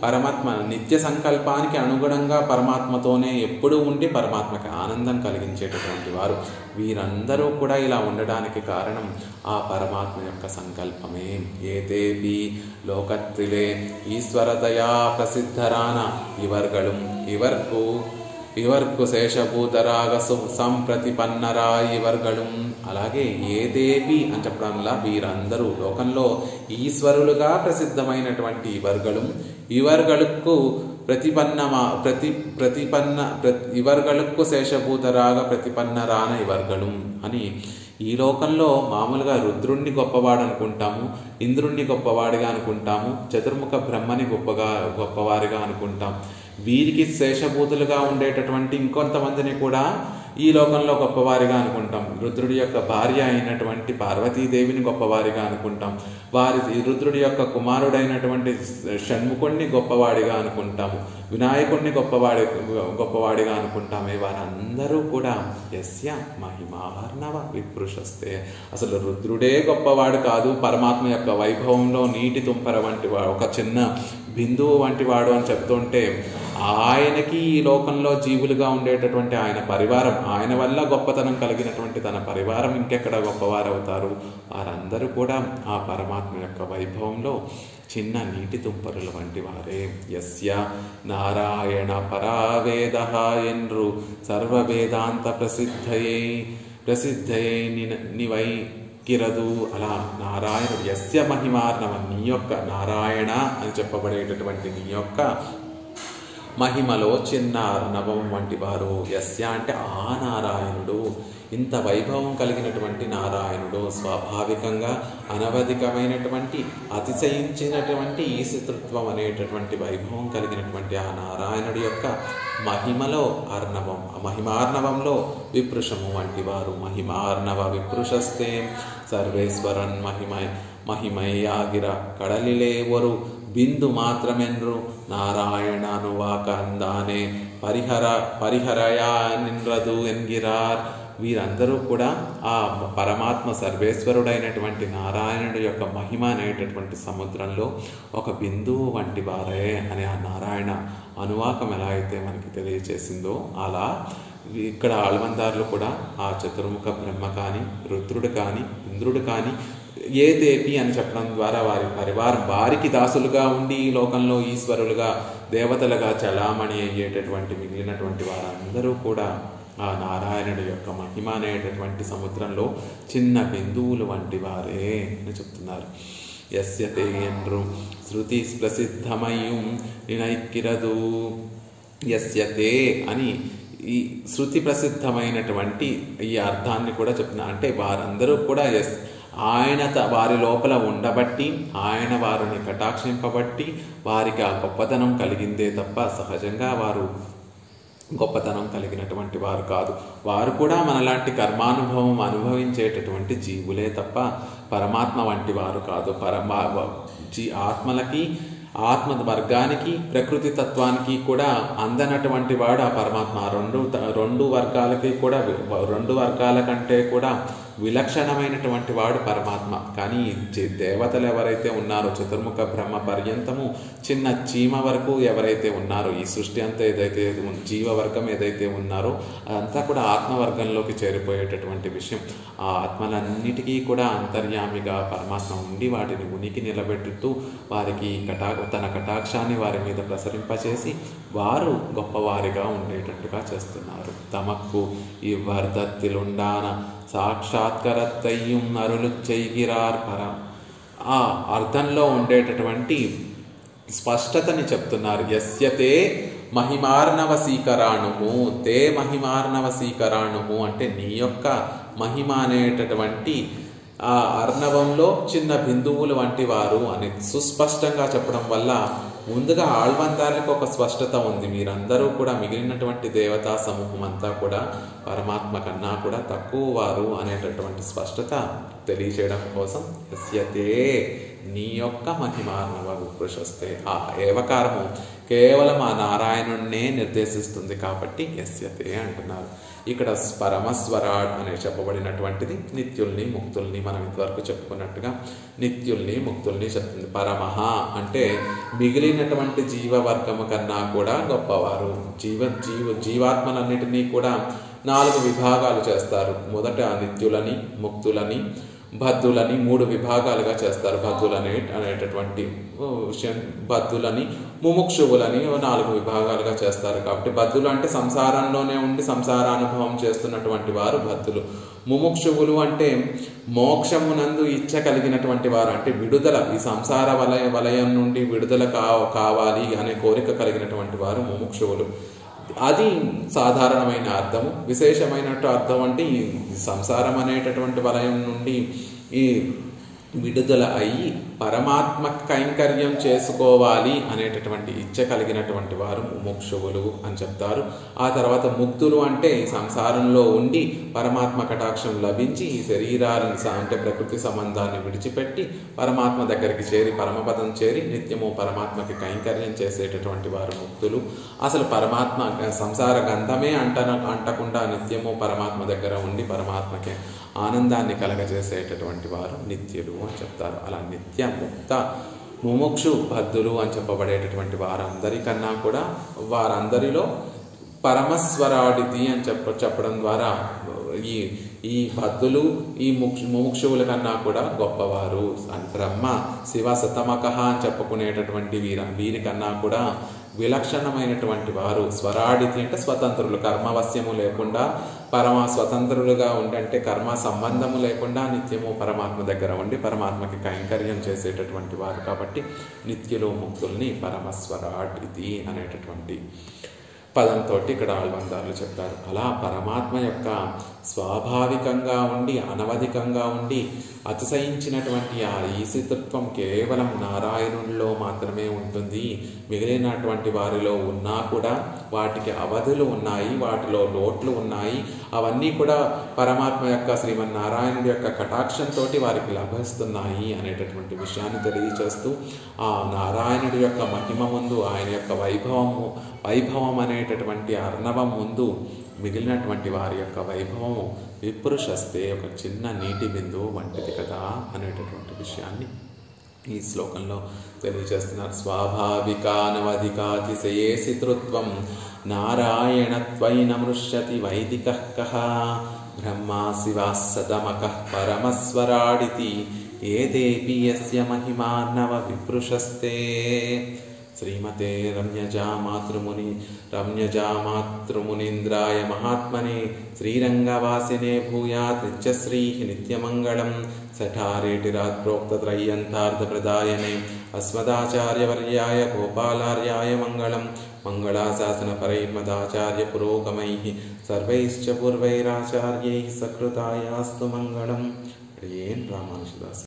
పరమాత్మ నిత్య సంకల్పానికి అనుగుణంగా పరమాత్మతోనే ఎప్పుడూ ఉండి పరమాత్మకి ఆనందం కలిగించేటటువంటి వారు. వీరందరూ కూడా ఇలా ఉండడానికి కారణం ఆ పరమాత్మ యొక్క సంకల్పమే. ఏదేపి లోకత్రిలే ఈశ్వరదయా ప్రసిద్ధరాన ఇవర్కు శేషభూతరాగ సంప్రతిపన్నరా ఇవర్గళం. అలాగే ఏదేపి అని చెప్పడంలా వీరందరూ లోకంలో ఈశ్వరులుగా ప్రసిద్ధమైనటువంటి ఇవర్గళుకు ఇవర్గళుకు శేషభూతరాగ ప్రతిపన్నరాన ఇవర్గళం అని. ఈ లోకంలో మామూలుగా రుద్రుణ్ణి గొప్పవాడు అనుకుంటాము, ఇంద్రుణ్ణి గొప్పవాడిగా అనుకుంటాము, చతుర్ముఖ బ్రహ్మని గొప్పవారిగా అనుకుంటాం. వీరికి శేషభూతులుగా ఉండేటటువంటి ఇంకొంతమందిని కూడా ఈ లోకంలో గొప్పవారిగా అనుకుంటాం. రుద్రుడి యొక్క భార్య అయినటువంటి పార్వతీదేవిని గొప్పవారిగా అనుకుంటాం. రుద్రుడి యొక్క కుమారుడైనటువంటి షణ్ముఖుణ్ణి గొప్పవాడిగా అనుకుంటాము, వినాయకుడిని గొప్పవాడిగా అనుకుంటామే. వారందరూ కూడా యస్య మహిమార్ణవ విప్రుషస్తే. అసలు రుద్రుడే గొప్పవాడు కాదు, పరమాత్మ యొక్క వైభవంలో నీటి తుంపర వంటి వాడు, ఒక చిన్న బిందువు వంటి వాడు అని చెప్తుంటే ఆయనకి ఈ లోకంలో జీవులుగా ఉండేటటువంటి ఆయన పరివారం, ఆయన వల్ల గొప్పతనం కలిగినటువంటి తన పరివారం ఇంకెక్కడ గొప్పవారవుతారు? వారందరూ కూడా ఆ పరమాత్మ యొక్క వైభవంలో చిన్న నీటి తుంపరుల వంటి వారే. యస్య నారాయణ పరావేద ఎన్రు సర్వవేదాంత ప్రసిద్ధయే నివై కిరదు. అలా నారాయణుడు యస్య మహిమార్ణవ, నీ యొక్క నారాయణ అని చెప్పబడేటటువంటి నీ యొక్క మహిమలో చిన్న అర్ణవం వంటి వారు. యస్య అంటే ఆ నారాయణుడు, ఇంత వైభవం కలిగినటువంటి నారాయణుడు, స్వాభావికంగా అనవధికమైనటువంటి అతిశయించినటువంటి ఈశతృత్వం అనేటటువంటి వైభవం కలిగినటువంటి ఆ నారాయణుడి యొక్క మహిమలో అర్ణవం, మహిమార్ణవంలో విప్రుషము వంటి వారు. మహిమార్ణవ విప్రుషస్తే సర్వేశ్వరన్ మహిమయ్యాగిర కడలిలేవరు బిందు మాత్రమెన్రు నారాయణనువాకందానే పరిహరయా నిన్రదు ఎన్గిరార్. వీరందరూ కూడా ఆ పరమాత్మ సర్వేశ్వరుడైనటువంటి నారాయణుడి యొక్క మహిమ అనేటటువంటి సముద్రంలో ఒక బిందువు వంటి వారే అని ఆ నారాయణ అనువాకం ఎలా అయితే మనకి తెలియచేసిందో అలా ఇక్కడ ఆళ్వందారులు కూడా ఆ చతుర్ముఖ బ్రహ్మ కానీ, రుద్రుడు కానీ, ఇంద్రుడు కానీ ఏ దేపి అని చెప్పడం ద్వారా వారి పరివారం వారికి దాసులుగా ఉండి ఈ లోకంలో ఈశ్వరులుగా దేవతలుగా చలామణి అయ్యేటటువంటి మిగిలినటువంటి వారందరూ కూడా ఆ నారాయణుడి యొక్క మహిమ అనేటటువంటి సముద్రంలో చిన్న బిందువులు వంటి వారే అని చెప్తున్నారు. యస్య తే ఎండ్రు శృతి ప్రసిద్ధమయ్యం నినైక్కిరదు. యస్య తే అని ఈ శృతి ప్రసిద్ధమైనటువంటి ఈ అర్థాన్ని కూడా చెప్తున్నారు. అంటే వారందరూ కూడా ఆయన వారి లోపల ఉండబట్టి, ఆయన వారిని కటాక్షింపబట్టి వారికి ఆ గొప్పతనం కలిగిందే తప్ప సహజంగా వారు గొప్పతనం కలిగినటువంటి వారు కాదు. వారు కూడా మనలాంటి కర్మానుభవం అనుభవించేటటువంటి జీవులే తప్ప పరమాత్మ వంటి వారు కాదు. ఆత్మలకి, ఆత్మ వర్గానికి, ప్రకృతి తత్వానికి కూడా అందనటువంటి వాడు ఆ పరమాత్మ. రెండు వర్గాలకి కూడా, రెండు వర్గాల కంటే కూడా విలక్షణమైనటువంటి వాడు పరమాత్మ. కానీ దేవతలు ఎవరైతే ఉన్నారో, చతుర్ముఖ బ్రహ్మ పర్యంతము చిన్న చీమ వరకు ఎవరైతే ఉన్నారో, ఈ సృష్టి అంతా ఏదైతే జీవవర్గం ఏదైతే ఉన్నారో అదంతా కూడా ఆత్మవర్గంలోకి చేరిపోయేటటువంటి విషయం. ఆ ఆత్మలన్నిటికీ కూడా అంతర్యామిగా పరమాత్మ ఉండి వాటిని ఉనికి నిలబెట్టుతూ వారికి తన కటాక్షాన్ని వారి మీద ప్రసరింపచేసి వారు గొప్పవారిగా ఉండేటట్టుగా చేస్తున్నారు. తమకు ఈ వర్ధత్తిలుండాన సాక్షాత్కరత్తయ్యం అరులు చెయ్గిరార్ పరం. ఆ అర్థంలో ఉండేటటువంటి స్పష్టతని చెప్తున్నారు. యస్యతే మహిమార్ణవసీకరాణుము, తే మహిమార్ణవసీకరాణుము అంటే నీ యొక్క మహిమ అనేటటువంటి ఆ అర్ణవంలో చిన్న బిందువులు వంటి వారు అని సుస్పష్టంగా చెప్పడం వల్ల ముందుగా ఆళ్వందాలకు ఒక స్పష్టత ఉంది. మీరందరూ కూడా మిగిలినటువంటి దేవతా సమూహం అంతా కూడా పరమాత్మ కన్నా కూడా తక్కువ వారు అనేటటువంటి స్పష్టత తెలియచేయడం కోసం యస్యతే నీ యొక్క మహిమార్ణవ విప్రుషస్తే, ఆ ఏవకారము కేవలం ఆ నారాయణుణ్ణే నిర్దేశిస్తుంది కాబట్టి యస్యతే అంటున్నారు. ఇక్కడ పరమస్వరాడ్ అనే చెప్పబడినటువంటిది నిత్యుల్ని ముక్తుల్ని మనం ఇంతవరకు చెప్పుకున్నట్టుగా నిత్యుల్ని ముక్తుల్ని చెప్తుంది. పరమహ అంటే మిగిలినటువంటి జీవవర్గము కన్నా కూడా గొప్పవారు. జీవాత్మలన్నిటినీ కూడా 4 విభాగాలు చేస్తారు. మొదట నిత్యులని, ముక్తులని, బద్ధులని 3 విభాగాలుగా చేస్తారు. బద్ధులని అనేటటువంటి విషయం, బద్ధులని, ముముక్షువులని 4 విభాగాలుగా చేస్తారు. కాబట్టి బద్ధులు అంటే సంసారంలోనే ఉండి సంసారానుభవం చేస్తున్నటువంటి వారు బద్ధులు. ముముక్షువులు అంటే మోక్షమునందు ఇచ్చ కలిగినటువంటి వారు, అంటే విడుదల, ఈ సంసార వలయం నుండి విడుదల కావాలి అనే కోరిక కలిగినటువంటి వారు ముముక్షువులు. అది సాధారణమైన అర్థము. విశేషమైనట్టు అర్థం అంటే ఈ సంసారం అనేటటువంటి వలయం నుండి ఈ విడుదల అయ్యి పరమాత్మ కైంకర్యం చేసుకోవాలి అనేటటువంటి ఇచ్చ కలిగినటువంటి వారు ముముక్షువులు అని చెప్తారు. ఆ తర్వాత ముక్తులు అంటే ఈ సంసారంలో ఉండి పరమాత్మ కటాక్షం లభించి ఈ శరీరాన్ని అంటే ప్రకృతి సంబంధాన్ని విడిచిపెట్టి పరమాత్మ దగ్గరికి చేరి పరమపదం చేరి నిత్యము పరమాత్మకి కైంకర్యం చేసేటటువంటి వారు ముక్తులు. అసలు పరమాత్మ సంసార గంధమే అంటకుండా నిత్యము పరమాత్మ దగ్గర ఉండి పరమాత్మకి ఆనందాన్ని కలగజేసేటటువంటి వారు నిత్యులు అని చెప్తారు. అలా నిత్య ముక్త ముముక్షు బద్ధులు అని చెప్పబడేటటువంటి వారందరికన్నా కూడా వారందరిలో పరమస్వరాడితి అని చెప్పడం ద్వారా ఈ బద్ధులు ఈ ముముక్షువుల కన్నా కూడా గొప్పవారు. బ్రహ్మ శివ శతమకః అని చెప్పుకునేటటువంటి వీరికన్నా కూడా విలక్షణమైనటువంటి వారు. స్వరాడితి అంటే స్వతంత్రులు, కర్మవశ్యము లేకుండా పరమ స్వతంత్రులుగా ఉండంటే కర్మ సంబంధము లేకుండా నిత్యము పరమాత్మ దగ్గర ఉండి పరమాత్మకి కైంకర్యం చేసేటటువంటి వారు కాబట్టి నిత్యులు ముక్తుల్ని పరమస్వరాట్ ఇది అనేటటువంటి పదంతో ఇక్కడ ఆళ్వార్లు చెప్తారు. అలా పరమాత్మ యొక్క స్వాభావికంగా ఉండి అనవధికంగా ఉండి అతిశయించినటువంటి ఆ ఈశితత్వం కేవలం నారాయణుల్లో మాత్రమే ఉంటుంది. మిగిలినటువంటి వారిలో ఉన్నా కూడా వాటికి అవధులు ఉన్నాయి, వాటిలో లోట్లు ఉన్నాయి. అవన్నీ కూడా పరమాత్మ యొక్క శ్రీమన్నారాయణుడి యొక్క కటాక్షంతో వారికి లభిస్తున్నాయి అనేటటువంటి విషయాన్ని తెలియచేస్తూ ఆ నారాయణుడి యొక్క మహిమ ముందు, ఆయన యొక్క వైభవం అనేటటువంటి అర్ణవం ముందు మిగిలినటువంటి వారి యొక్క వైభవము విప్రుషస్తే ఒక చిన్న నీటి బిందువు వంటిది కదా అనేటటువంటి విషయాన్ని ఈ శ్లోకంలో తెలియజేస్తున్నారు. స్వాభావికానవధికాతిశయేసితృత్వం నారాయణత్వైన మృష్యతి వైదికః కః బ్రహ్మా శివః సతమకః పరమస్వరాడితి ఏదేపి యస్య మహిమార్ణవ విప్రుషస్తే. శ్రీమతే రమ్యజామాతృమునీంద్రాయ మహాత్మనే శ్రీరంగవాసినే భూయాత్ నిత్యశ్రీ నిత్యమంగళం. సఠారేటిరాత్ ప్రోక్తత్రయ్యంతార్థప్రదాయనే అస్మదాచార్యవర్యాయ గోపాలార్యాయ మంగళం. మంగళాశాసనపరైర్మదాచార్య పురోగమైః సర్వైశ్చ పూర్వైరాచార్యైః సకృతాయాస్తు మంగళం. రామానుజదాస్.